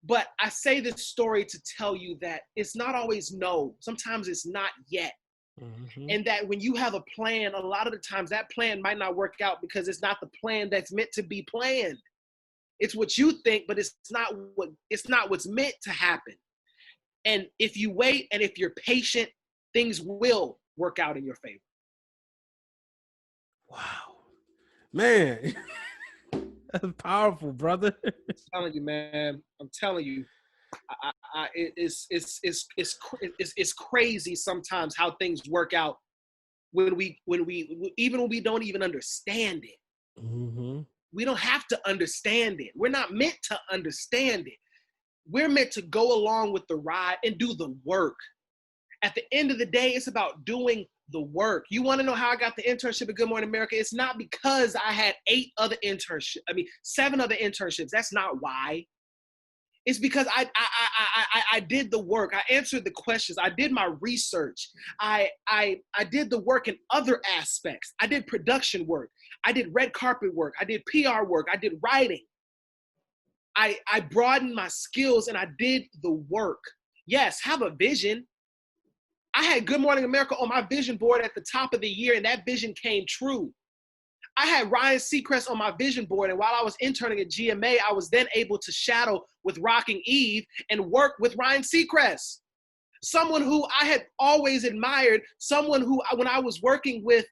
But I say this story to tell you that it's not always no. Sometimes it's not yet. Mm-hmm. And that when you have a plan, a lot of the times that plan might not work out because it's not the plan that's meant to be planned. It's what you think, but it's not what's meant to happen. And if you wait and if you're patient, things will work out in your favor. Wow, man, that's powerful, brother. I'm telling you, man. I'm telling you, it's crazy sometimes how things work out when we don't even understand it. Mm-hmm. We don't have to understand it. We're not meant to understand it. We're meant to go along with the ride and do the work. At the end of the day, it's about doing the work. You want to know how I got the internship at Good Morning America? It's not because I had 7 other internships. That's not why. It's because I did the work. I answered the questions. I did my research. I did the work in other aspects. I did production work. I did red carpet work. I did PR work. I did writing. I broadened my skills and I did the work. Yes, have a vision. I had Good Morning America on my vision board at the top of the year, and that vision came true. I had Ryan Seacrest on my vision board, and while I was interning at GMA, I was then able to shadow with Rocking Eve and work with Ryan Seacrest, someone who I had always admired, someone who, when I was working with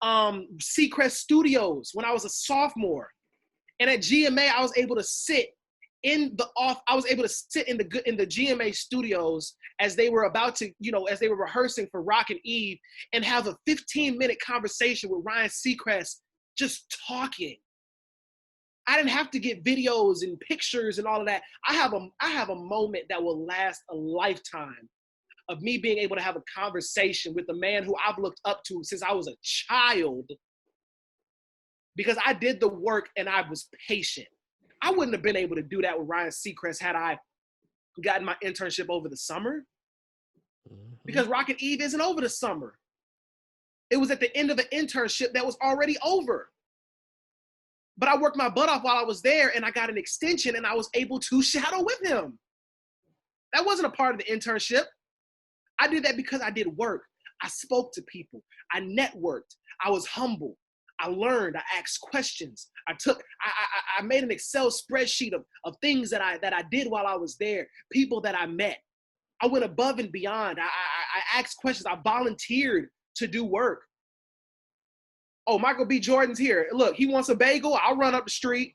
Seacrest Studios, when I was a sophomore, and at GMA, I was able to sit I was able to sit in the GMA studios as they were about to, as they were rehearsing for Rock and Eve, and have a 15-minute conversation with Ryan Seacrest, just talking. I didn't have to get videos and pictures and all of that. I have a moment that will last a lifetime of me being able to have a conversation with the man who I've looked up to since I was a child, because I did the work and I was patient. I wouldn't have been able to do that with Ryan Seacrest had I gotten my internship over the summer, because Rock and Eve isn't over the summer. It was at the end of an internship that was already over. But I worked my butt off while I was there, and I got an extension, and I was able to shadow with him. That wasn't a part of the internship. I did that because I did work. I spoke to people. I networked. I was humble. I learned. I asked questions. I made an Excel spreadsheet of things that I did while I was there, people that I met. I went above and beyond. I asked questions. I volunteered to do work. Oh, Michael B. Jordan's here. Look, he wants a bagel. I'll run up the street.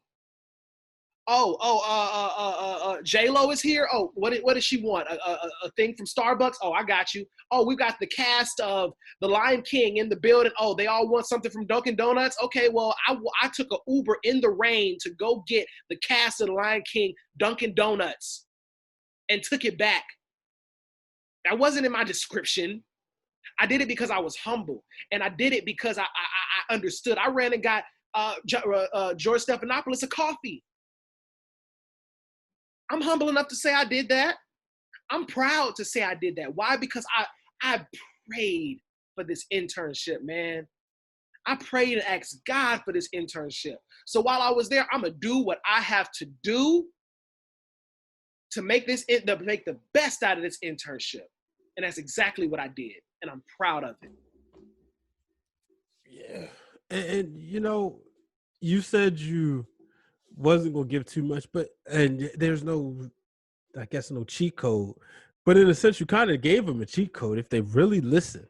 J-Lo is here. Oh, what does she want? A thing from Starbucks? Oh, I got you. Oh, we've got the cast of The Lion King in the building. Oh, they all want something from Dunkin' Donuts? Okay, well, I took an Uber in the rain to go get the cast of The Lion King Dunkin' Donuts and took it back. That wasn't in my description. I did it because I was humble, and I did it because I understood. I ran and got George Stephanopoulos a coffee. I'm humble enough to say I did that. I'm proud to say I did that. Why? Because I prayed for this internship, man. I prayed and asked God for this internship. So while I was there, I'm going to do what I have to do to make the best out of this internship. And that's exactly what I did. And I'm proud of it. Yeah. And you said you wasn't going to give too much, and there's no cheat code. But in a sense, you kind of gave them a cheat code if they really listen.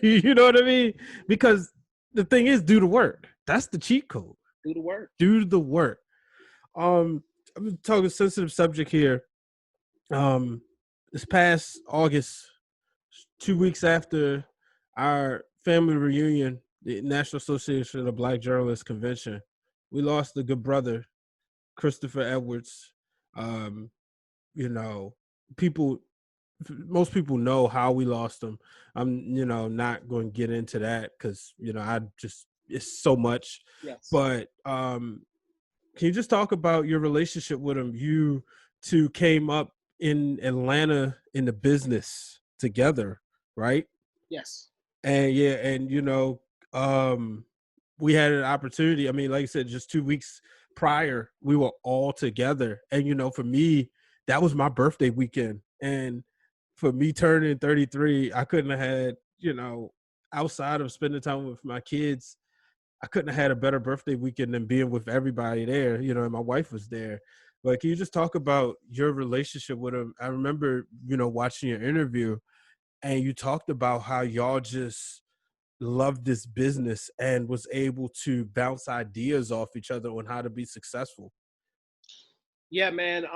You know what I mean? Because the thing is, do the work. That's the cheat code. Do the work. Do the work. I'm talking sensitive subject here. This past August, 2 weeks after our family reunion, the National Association of Black Journalists Convention, we lost a good brother, Christopher Edwards. Most people know how we lost him. I'm, not going to get into that because, it's so much. Yes. But can you just talk about your relationship with him? You two came up in Atlanta in the business together, right? Yes. And we had an opportunity. I mean, like I said, just 2 weeks prior, we were all together. And, for me, that was my birthday weekend. And for me turning 33, I couldn't have had, outside of spending time with my kids, I couldn't have had a better birthday weekend than being with everybody there, and my wife was there. But can you just talk about your relationship with him? I remember, watching your interview, and you talked about how y'all just loved this business and was able to bounce ideas off each other on how to be successful. Yeah, man.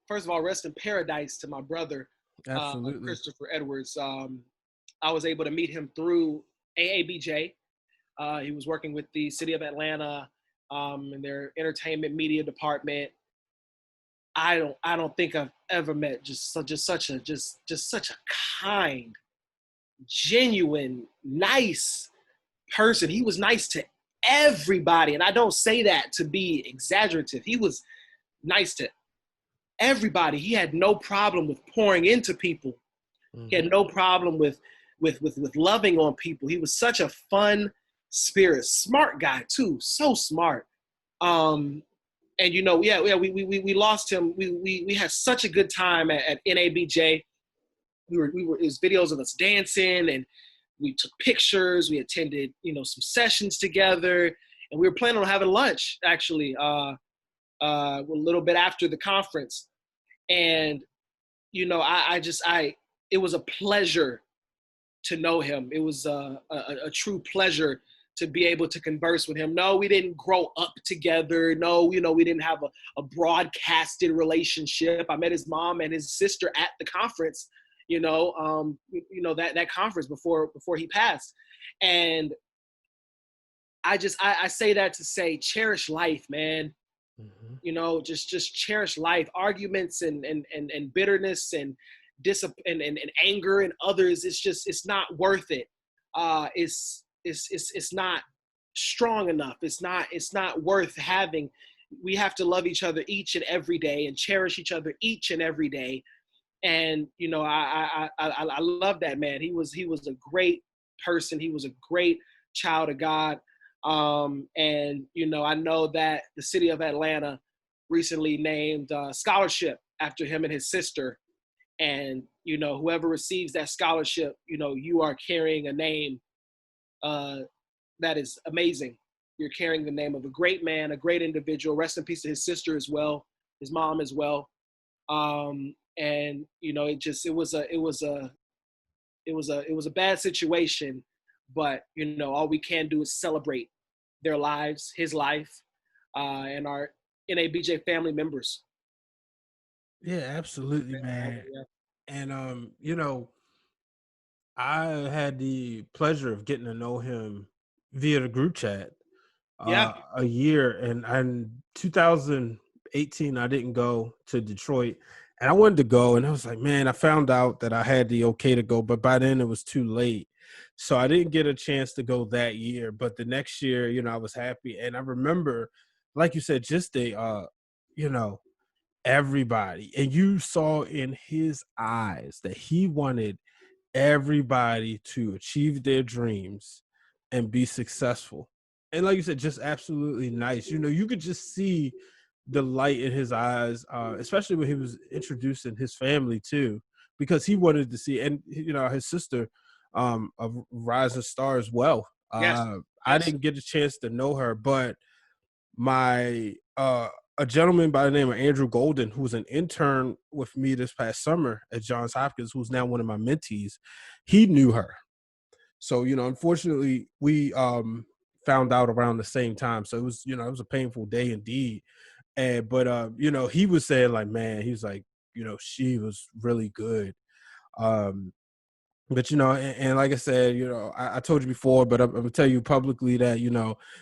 First of all, rest in paradise to my brother, Absolutely. Christopher Edwards. I was able to meet him through AABJ. He was working with the city of Atlanta in their entertainment media department. I don't think I've ever met just such a kind, genuine, nice person. He was nice to everybody, and I don't say that to be exaggerative. He was nice to everybody. He had no problem with pouring into people. Mm-hmm. He had no problem with loving on people. He was such a fun spirit, smart guy too, so smart. And we lost him. We had such a good time at NABJ. It was videos of us dancing, and we took pictures. We attended, some sessions together, and we were planning on having lunch actually a little bit after the conference. And it was a pleasure to know him. It was a true pleasure to be able to converse with him. No, we didn't grow up together. No, we didn't have a broadcasted relationship. I met his mom and his sister at the conference, that conference before he passed. And I say that to say, cherish life, man. Mm-hmm. Just cherish life. Arguments and bitterness and and anger and others, it's not worth it. It's not strong enough. It's not worth having. We have to love each other each and every day and cherish each other each and every day. And I love that man. He was a great person. He was a great child of God. And I know that the city of Atlanta recently named a scholarship after him and his sister. And whoever receives that scholarship, you are carrying a name that is amazing. You're carrying the name of a great man, a great individual. Rest in peace to his sister as well, his mom as well. And it was a bad situation, but all we can do is celebrate their lives, his life, and our NABJ family members. Yeah, absolutely, man. And I had the pleasure of getting to know him via the group chat Yeah. a year, and in 2018 I didn't go to Detroit, and I wanted to go, and I was like, man, I found out that I had the okay to go, but by then it was too late, so I didn't get a chance to go that year. But the next year, I was happy, and I remember, like you said, just you know everybody, and you saw in his eyes that he wanted everybody to achieve their dreams and be successful. And like you said, just absolutely nice. You could just see the light in his eyes, especially when he was introducing his family too, because he wanted to see, and his sister, a rising star as well. Yes. I Yes. didn't get a chance to know her, but my a gentleman by the name of Andrew Golden, who was an intern with me this past summer at Johns Hopkins, who's now one of my mentees, he knew her. So, unfortunately, we found out around the same time. So it was a painful day indeed. But he was saying, like, man, he's like, she was really good. But and like I said, I told you before, but I'm gonna tell you publicly that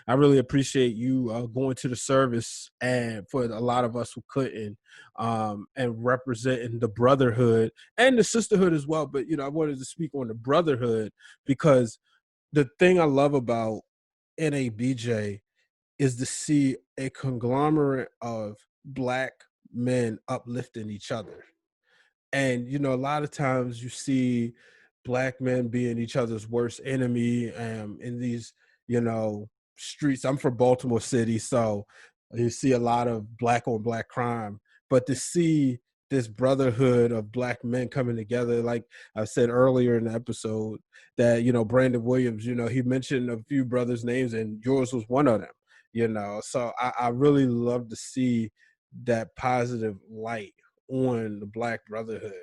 I really appreciate you going to the service, and for a lot of us who couldn't, and representing the brotherhood and the sisterhood as well. But I wanted to speak on the brotherhood, because the thing I love about NABJ is to see a conglomerate of Black men uplifting each other. And a lot of times you see Black men being each other's worst enemy, in these you know streets. I'm from Baltimore City, so you see a lot of Black on Black crime. But to see this brotherhood of Black men coming together, like I said earlier in the episode, that Brandon Williams, he mentioned a few brothers' names, and yours was one of them. So I really love to see that positive light on the Black brotherhood.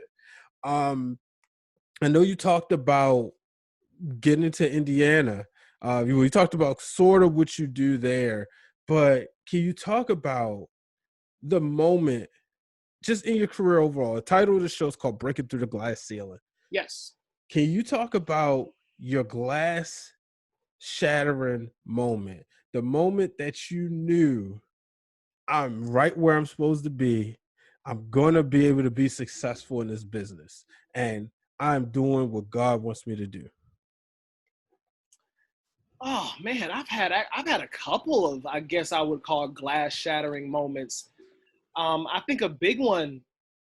Um, I know you talked about getting into Indiana. You talked about sort of what you do there, but can you talk about the moment just in your career overall? The title of the show is called Breaking Through the Glass Ceiling. Yes. Can you talk about your glass shattering moment? The moment that you knew, I'm right where I'm supposed to be. I'm going to be able to be successful in this business, and I'm doing what God wants me to do. Oh man, I've had a couple of, I guess I would call, glass shattering moments. I think a big one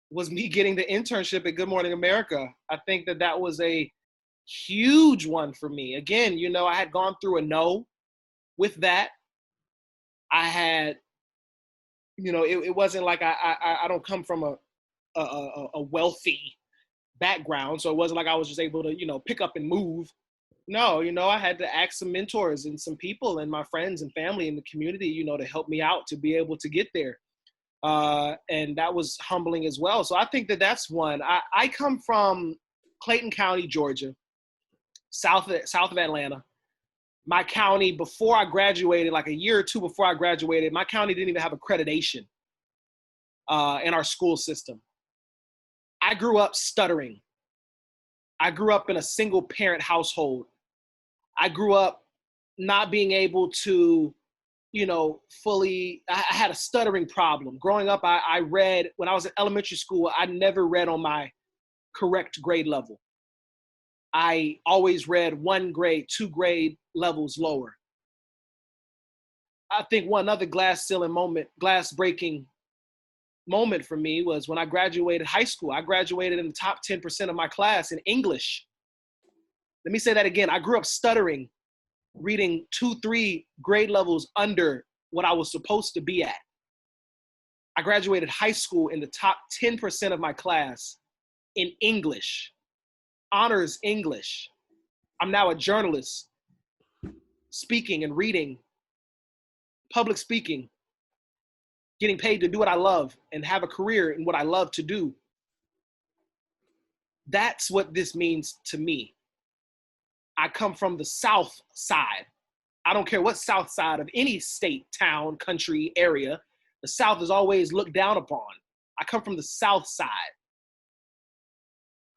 was me getting the internship at Good Morning America. I think that was a huge one for me. Again, I had gone through a no with that. I had, it wasn't like I don't come from a wealthy background, so it wasn't like I was just able to pick up and move. No, I had to ask some mentors and some people and my friends and family in the community, to help me out to be able to get there. And that was humbling as well. So I think that's one. I come from Clayton County, Georgia, south of Atlanta. My county, before I graduated, like a year or two before I graduated, my county didn't even have accreditation in our school system. I grew up stuttering. I grew up in a single parent household. I grew up not being able to, I had a stuttering problem. Growing up, I read, when I was in elementary school, I never read on my correct grade level. I always read 1 grade, 2 grade levels lower. I think one other glass breaking moment for me was when I graduated high school. I graduated in the top 10% of my class in English. Let me say that again. I grew up stuttering, reading 2, 3 grade levels under what I was supposed to be at. I graduated high school in the top 10% of my class in English, honors English. I'm now a journalist, speaking and reading, public speaking, getting paid to do what I love and have a career in what I love to do. That's what this means to me. I come from the South side. I don't care what South side of any state, town, country, area, the South is always looked down upon. I come from the South side.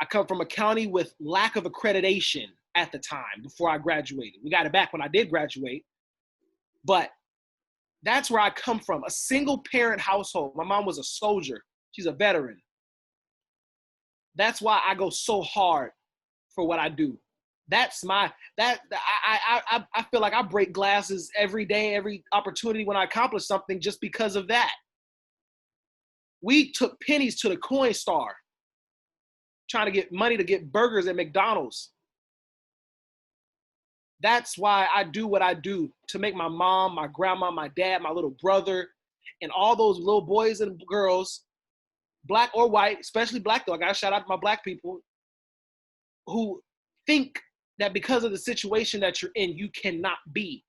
I come from a county with lack of accreditation at the time before I graduated. We got it back when I did graduate. But that's where I come from, a single parent household. My mom was a soldier. She's a veteran. That's why I go so hard for what I do. I feel like I break glasses every day, every opportunity when I accomplish something just because of that. We took pennies to the coin star, trying to get money to get burgers at McDonald's. That's why I do what I do, to make my mom, my grandma, my dad, my little brother, and all those little boys and girls, black or white, especially black though, I gotta shout out to my black people, who think that because of the situation that you're in, you cannot be.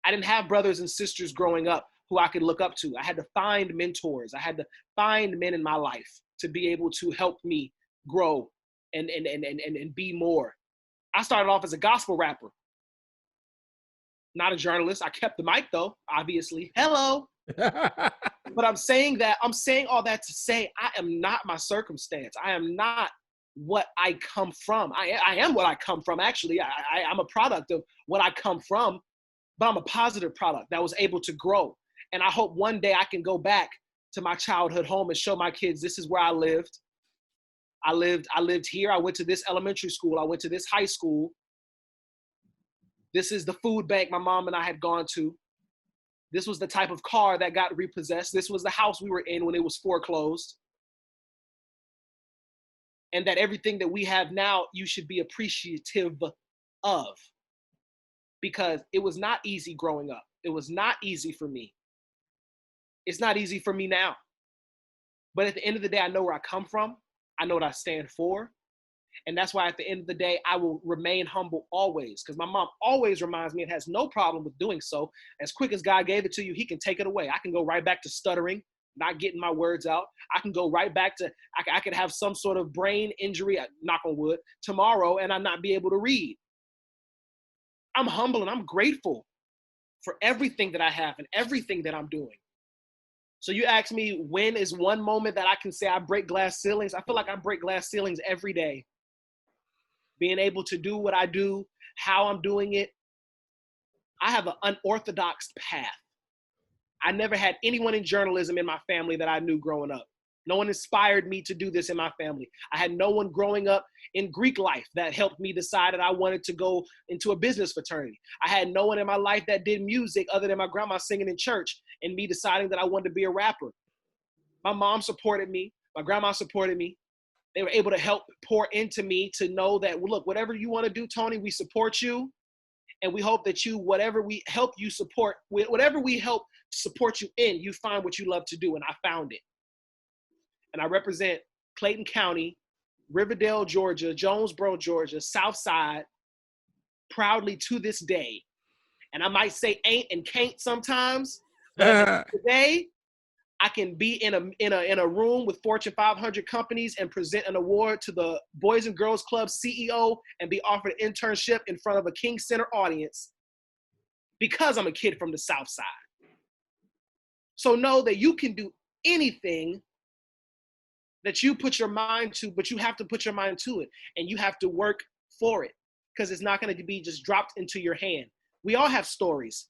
I didn't have brothers and sisters growing up who I could look up to. I had to find mentors. I had to find men in my life to be able to help me grow and be more. I started off as a gospel rapper, not a journalist. I kept the mic though, obviously. Hello. But I'm saying all that to say, I am not my circumstance. I am not what I come from. I am what I come from, actually. I'm a product of what I come from, but I'm a positive product that was able to grow. And I hope one day I can go back to my childhood home and show my kids, this is where I lived. I lived here. I went to this elementary school. I went to this high school. This is the food bank my mom and I had gone to. This was the type of car that got repossessed. This was the house we were in when it was foreclosed. And that everything that we have now, you should be appreciative of. Because it was not easy growing up. It was not easy for me. It's not easy for me now. But at the end of the day, I know where I come from. I know what I stand for. And that's why at the end of the day, I will remain humble always. Because my mom always reminds me, and has no problem with doing so. As quick as God gave it to you, he can take it away. I can go right back to stuttering, not getting my words out. I can go right back to, I could have some sort of brain injury, knock on wood, tomorrow, and I not be able to read. I'm humble and I'm grateful for everything that I have and everything that I'm doing. So you ask me, when is one moment that I can say I break glass ceilings? I feel like I break glass ceilings every day. Being able to do what I do, how I'm doing it. I have an unorthodox path. I never had anyone in journalism in my family that I knew growing up. No one inspired me to do this in my family. I had no one growing up in Greek life that helped me decide that I wanted to go into a business fraternity. I had no one in my life that did music other than my grandma singing in church and me deciding that I wanted to be a rapper. My mom supported me. My grandma supported me. They were able to help pour into me to know that, well, look, whatever you want to do, Tony, we support you. And we hope that whatever we help you support, whatever we help support you in, you find what you love to do. And I found it. And I represent Clayton County, Riverdale, Georgia, Jonesboro, Georgia, South Side, proudly to this day. And I might say ain't and can't sometimes, but today I can be in a room with Fortune 500 companies and present an award to the Boys and Girls Club CEO and be offered an internship in front of a King Center audience because I'm a kid from the South Side. So know that you can do anything that you put your mind to, but you have to put your mind to it and you have to work for it because it's not going to be just dropped into your hand. We all have stories.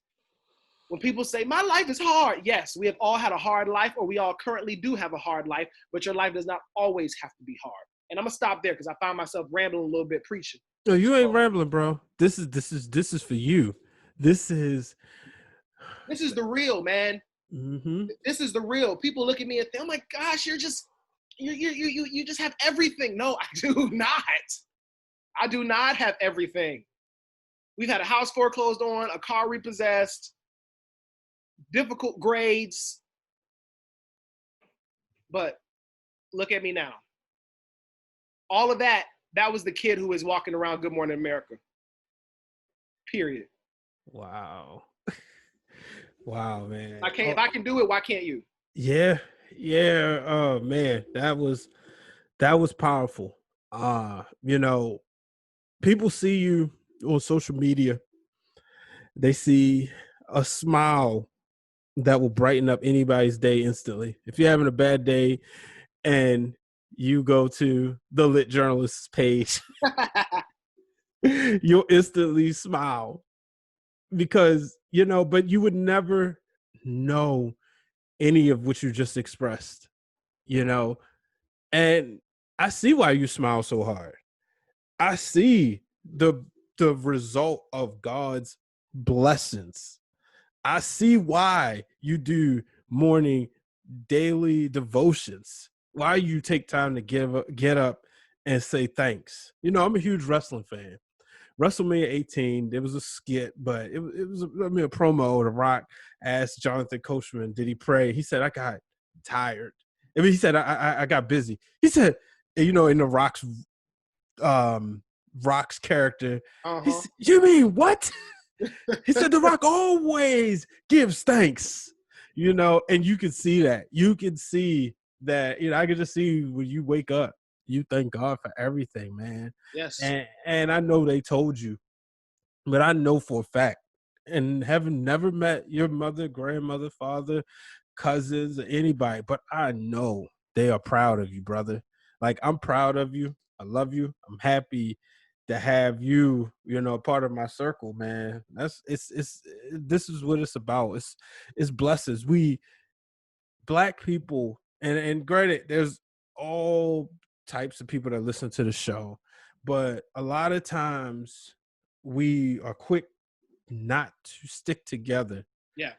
When people say, my life is hard, yes, we have all had a hard life, or we all currently do have a hard life, but your life does not always have to be hard. And I'm gonna stop there because I find myself rambling a little bit preaching. No, you ain't rambling, bro. This is for you. This is the real, man. mm-hmm. This is the real. People look at me and think, oh my gosh, you just have everything. No, I do not. I do not have everything. We've had a house foreclosed on, a car repossessed, difficult grades, but look at me now. All of that was the kid who is walking around Good Morning America. Period. Wow. Wow, man. If I can do it, why can't you? Yeah. Oh man, that was powerful. People see you on social media. They see a smile that will brighten up anybody's day instantly. If you're having a bad day and you go to the Lit Journalist's page, you'll instantly smile because, but you would never know any of what you just expressed, and I see why you smile so hard. I see the result of God's blessings. I see why you do morning daily devotions, why you take time to get up and say thanks. I'm a huge wrestling fan. WrestleMania 18, there was a skit, but it was a promo. The Rock asked Jonathan Coachman, did he pray? He said, I got tired. He said, I got busy. He said, in the Rock's character, he said, you mean what? He said, The Rock always gives thanks, and you can see that. You can see that, I can just see when you wake up, you thank God for everything, man. Yes. And I know they told you, but I know for a fact, and having never met your mother, grandmother, father, cousins, or anybody, but I know they are proud of you, brother. Like, I'm proud of you. I love you. I'm happy to have you, part of my circle, man. This is what it's about. It's blessings. We Black people, and granted, there's all types of people that listen to the show, but a lot of times we are quick not to stick together. Yeah.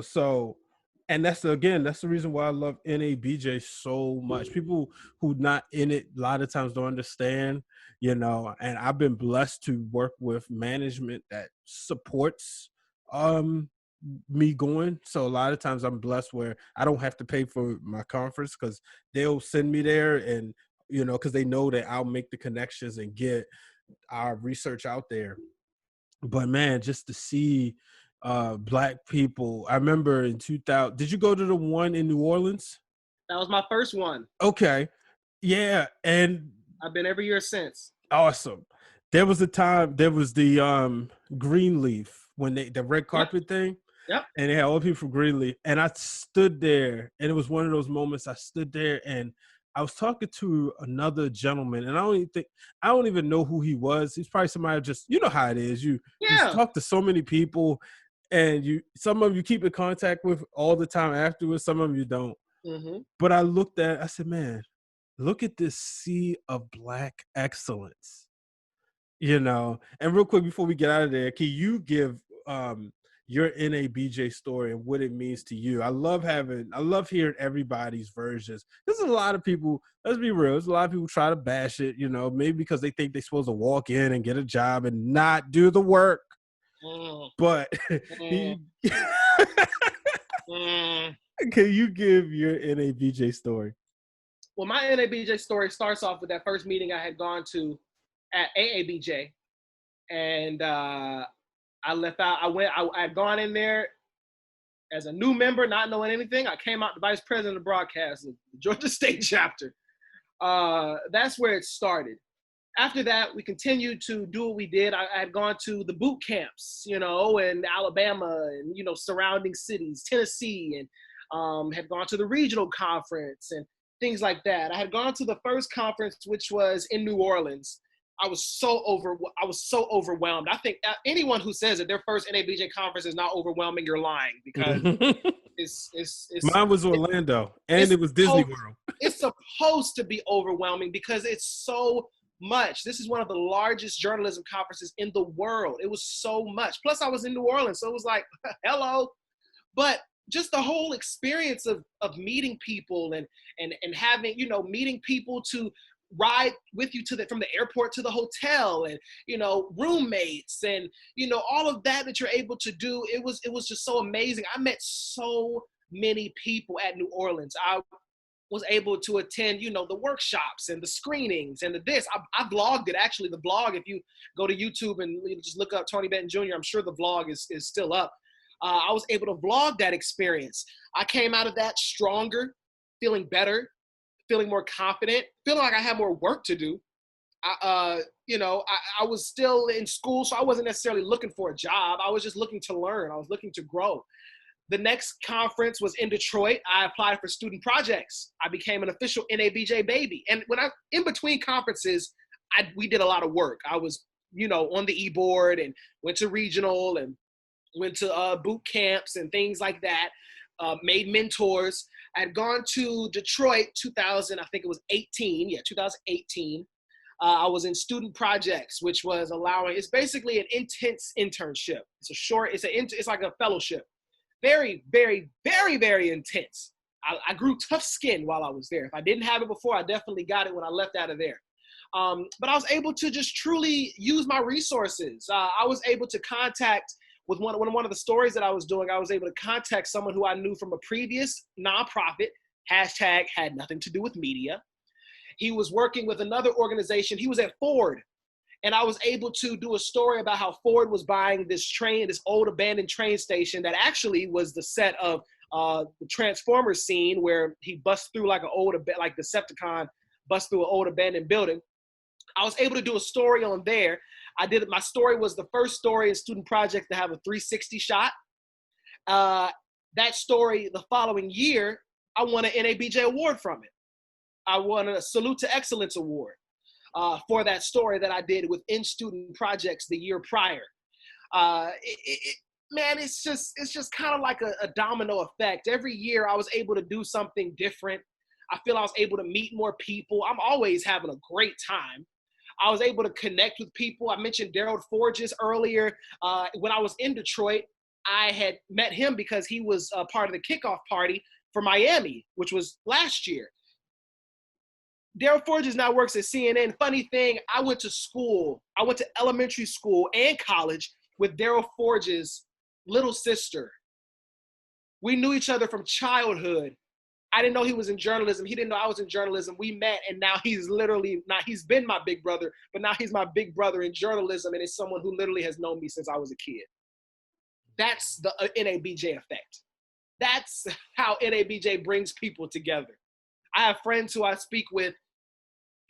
So, and that's the reason why I love NABJ so much. People who not in it a lot of times don't understand, and I've been blessed to work with management that supports me going. So a lot of times I'm blessed where I don't have to pay for my conference because they'll send me there, and because they know that I'll make the connections and get our research out there. But man, just to see Black people. I remember in 2000, did you go to the one in New Orleans? That was my first one. Okay. Yeah. And I've been every year since. Awesome. There was a time, there was the Greenleaf, when the red carpet thing. Yep. And they had all the people from Greenleaf. And I stood there, and it was one of those moments I stood there and I was talking to another gentleman, and I don't even know who he was. He's probably somebody just, how it is. You talk to so many people, and some of them you keep in contact with all the time afterwards. Some of them you don't. Mm-hmm. But I said, man, look at this sea of Black excellence, And real quick before we get out of there, can you give your NABJ story and what it means to you? I love hearing everybody's versions. There's a lot of people, let's be real, there's a lot of people try to bash it, maybe because they think they're supposed to walk in and get a job and not do the work. But can you give your NABJ story? Well, my NABJ story starts off with that first meeting I had gone to at AABJ, and I left out. I had gone in there As a new member, not knowing anything, I came out the vice president of broadcast of the Georgia State chapter. That's where it started. After that, we continued to do what we did. I had gone to the boot camps, in Alabama and, surrounding cities, Tennessee, and had gone to the regional conference and things like that. I had gone to the first conference, which was in New Orleans. I was so overwhelmed. I think anyone who says that their first NABJ conference is not overwhelming, you're lying, because it's mine was Orlando, and it was Disney World. It's supposed to be overwhelming because it's so much. This is one of the largest journalism conferences in the world. It was so much. Plus, I was in New Orleans, so it was like, hello. But just the whole experience of meeting people and having, meeting people to ride with you from the airport to the hotel, and roommates, and all of that you're able to do. It was just so amazing. I met so many people at New Orleans. I was able to attend, the workshops and the screenings and I vlogged it. Actually, the vlog, if you go to YouTube and just look up Tony Betton Jr., I'm sure the vlog is still up. I was able to vlog that experience. I came out of that stronger, feeling better, feeling more confident, feeling like I had more work to do. I was still in school, so I wasn't necessarily looking for a job. I was just looking to learn. I was looking to grow. The next conference was in Detroit. I applied for student projects. I became an official NABJ baby. And in between conferences, we did a lot of work. I was, on the e-board and went to regional and went to boot camps and things like that. Made mentors. I had gone to Detroit 2018. I was in student projects, which was it's basically an intense internship. It's like a fellowship. Very, very, very, very intense. I grew tough skin while I was there. If I didn't have it before, I definitely got it when I left out of there. But I was able to just truly use my resources. I was able to contact, with one of the stories that I was doing, I was able to contact someone who I knew from a previous nonprofit, hashtag had nothing to do with media. He was working with another organization. He was at Ford. And I was able to do a story about how Ford was buying this old abandoned train station that actually was the set of the Transformers scene where he busts through like Decepticon busts through an old abandoned building. I was able to do a story on there. My story was the first story in student project to have a 360 shot. That story, the following year, I won an NABJ award from it. I won a Salute to Excellence award. For that story that I did within student projects the year prior. It's just kind of like a domino effect. Every year I was able to do something different. I feel I was able to meet more people. I'm always having a great time. I was able to connect with people. I mentioned Daryl Forges earlier. When I was in Detroit, I had met him because he was a part of the kickoff party for Miami, which was last year. Daryl Forges now works at CNN. Funny thing, I went to elementary school and college with Daryl Forges' little sister. We knew each other from childhood. I didn't know he was in journalism. He didn't know I was in journalism. We met, and now he's been my big brother, but now he's my big brother in journalism, and it's someone who literally has known me since I was a kid. That's the NABJ effect. That's how NABJ brings people together. I have friends who I speak with,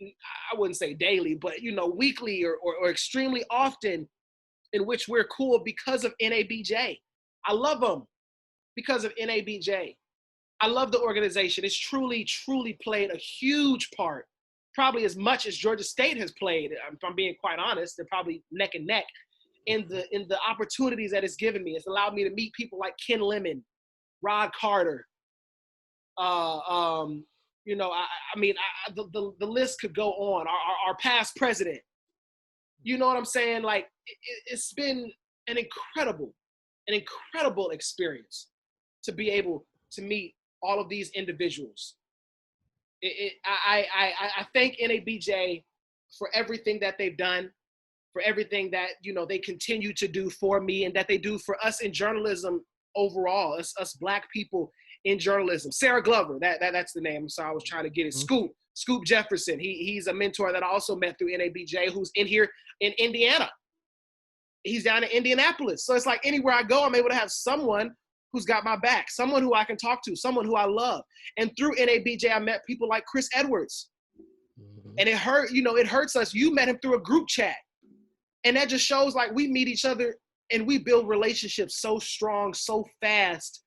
I wouldn't say daily, but weekly or extremely often, in which we're cool because of NABJ. I love them because of NABJ. I love the organization. It's truly, truly played a huge part, probably as much as Georgia State has played. If I'm being quite honest, they're probably neck and neck in the opportunities that it's given me. It's allowed me to meet people like Ken Lemon, Rod Carter. The list could go on. Our past president. You know what I'm saying? Like it's been an incredible experience to be able to meet all of these individuals. I thank NABJ for everything that they've done, for everything that they continue to do for me, and that they do for us in journalism overall, us Black people in journalism. Sarah Glover, that's the name. I'm sorry, I was trying to get it. Scoop Jefferson. He's a mentor that I also met through NABJ, who's in here in Indiana. He's down in Indianapolis. So it's like anywhere I go, I'm able to have someone who's got my back, someone who I can talk to, someone who I love. And through NABJ, I met people like Chris Edwards. And it hurts us. You met him through a group chat. And that just shows like we meet each other and we build relationships so strong, so fast.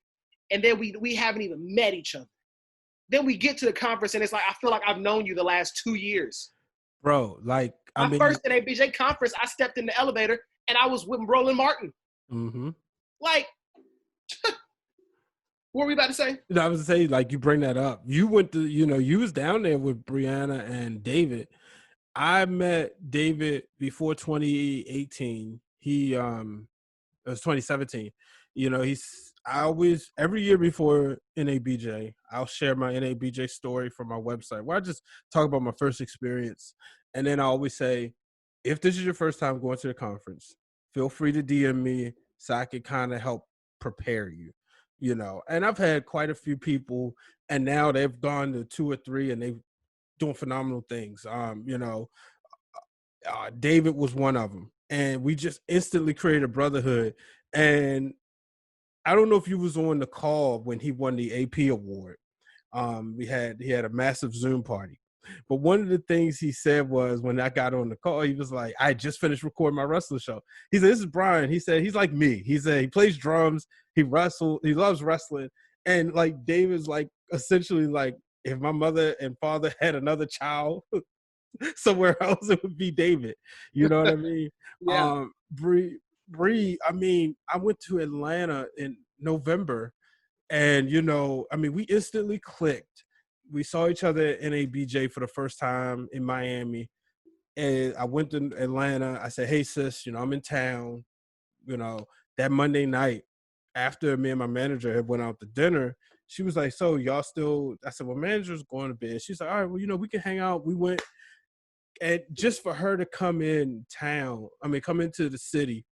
And then we haven't even met each other. Then we get to the conference and it's like, I feel like I've known you the last 2 years. Bro, like, My first NABJ conference, I stepped in the elevator and I was with Roland Martin. Like, what were we about to say? I was to say, like, you bring that up. You went to, you was down there with Brianna and David. I met David before 2018. It was 2017. I always, every year before NABJ, I'll share my NABJ story from my website where I just talk about my first experience. And then I always say, if this is your first time going to the conference, feel free to DM me so I can kind of help prepare you, And I've had quite a few people, and now they've gone to 2 or 3 and they're doing phenomenal things. David was one of them. And we just instantly created a brotherhood. And I don't know if you was on the call when he won the AP award. He had a massive Zoom party. But one of the things he said was when I got on the call, he was like, I just finished recording my wrestling show. He said, this is Brian. He said, he's like me. He said, he plays drums. He wrestles. He loves wrestling. And like David's like essentially like if my mother and father had another child somewhere else, it would be David. You know what I mean? Yeah. Bree, I went to Atlanta in November and, we instantly clicked. We saw each other at NABJ for the first time in Miami. And I went to Atlanta. I said, hey, sis, I'm in town. That Monday night after me and my manager had went out to dinner, she was like, so y'all still, I said, well, manager's going to bed. She's like, all right, well, we can hang out. We went. And just for her to come into the city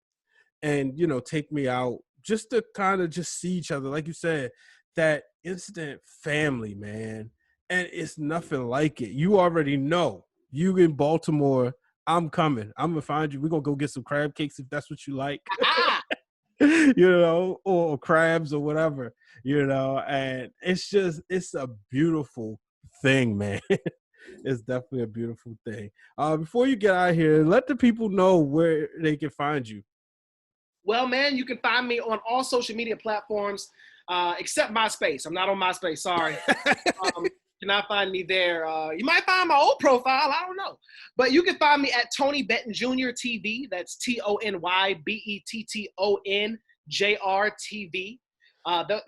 and, take me out just to kind of just see each other. Like you said, that instant family, man. And it's nothing like it. You already know. You in Baltimore, I'm coming. I'm going to find you. We're going to go get some crab cakes if that's what you like. Or crabs or whatever, and it's a beautiful thing, man. It's definitely a beautiful thing. Before you get out of here, let the people know where they can find you. Well, man, you can find me on all social media platforms, except MySpace. I'm not on MySpace, sorry. You cannot find me there. You might find my old profile, I don't know. But you can find me at Tony Betton Jr. TV. That's TonyBetton Jr. TV.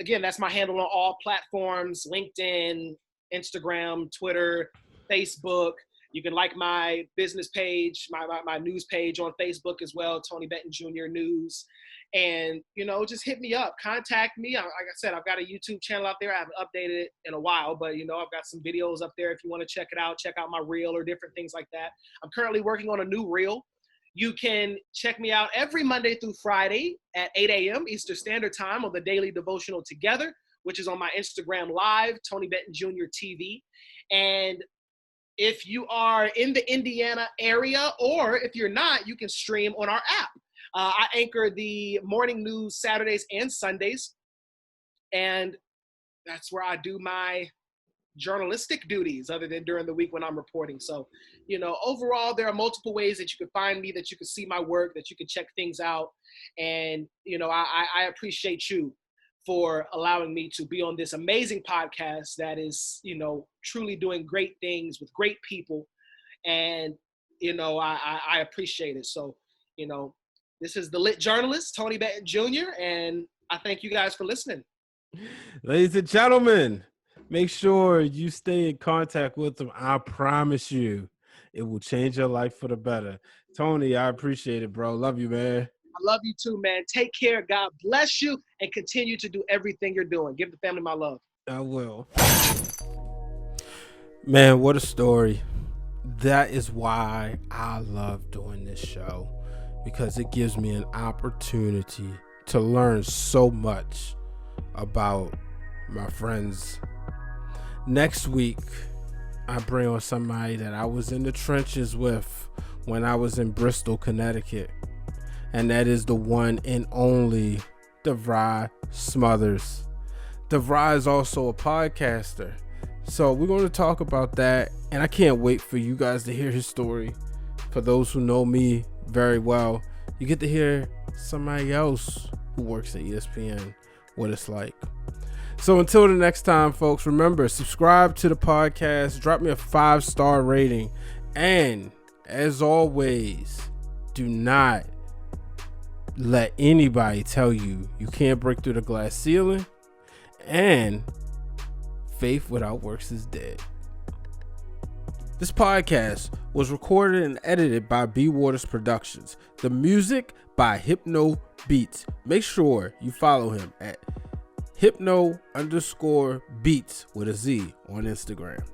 Again, that's my handle on all platforms, LinkedIn, Instagram, Twitter, Facebook. You can like my business page, my news page on Facebook as well, Tony Betton Jr. News. And, just hit me up, contact me. Like I said, I've got a YouTube channel out there. I haven't updated it in a while, but, I've got some videos up there if you want to check it out, check out my reel or different things like that. I'm currently working on a new reel. You can check me out every Monday through Friday at 8 a.m. Eastern Standard Time on the Daily Devotional Together, which is on my Instagram Live, Tony Betton Jr. TV. And if you are in the Indiana area, or if you're not, you can stream on our app. I anchor the morning news Saturdays and Sundays, and that's where I do my journalistic duties other than during the week when I'm reporting. So, overall, there are multiple ways that you can find me, that you can see my work, that you can check things out. And, I appreciate you for allowing me to be on this amazing podcast that is, truly doing great things with great people. And, I appreciate it. So, this is the lit journalist, Tony Betton Jr., and I thank you guys for listening. Ladies and gentlemen, make sure you stay in contact with them. I promise you, it will change your life for the better. Tony, I appreciate it, bro. Love you, man. I love you too, man. Take care. God bless you, and continue to do everything you're doing. Give the family my love. I will. Man, what a story. That is why I love doing this show, because it gives me an opportunity to learn so much about my friends. Next week, I bring on somebody that I was in the trenches with when I was in Bristol, Connecticut. And that is the one and only, DeVry Smothers. DeVry is also a podcaster. So we're going to talk about that. And I can't wait for you guys to hear his story. For those who know me very well, you get to hear somebody else who works at ESPN, what it's like. So until the next time, folks, remember, subscribe to the podcast, drop me a 5-star rating, and as always, do not let anybody tell you you can't break through the glass ceiling, and faith without works is dead. This podcast was recorded and edited by B Waters Productions. The music by Hypno Beats. Make sure you follow him at Hypno_Beats with a Z on Instagram.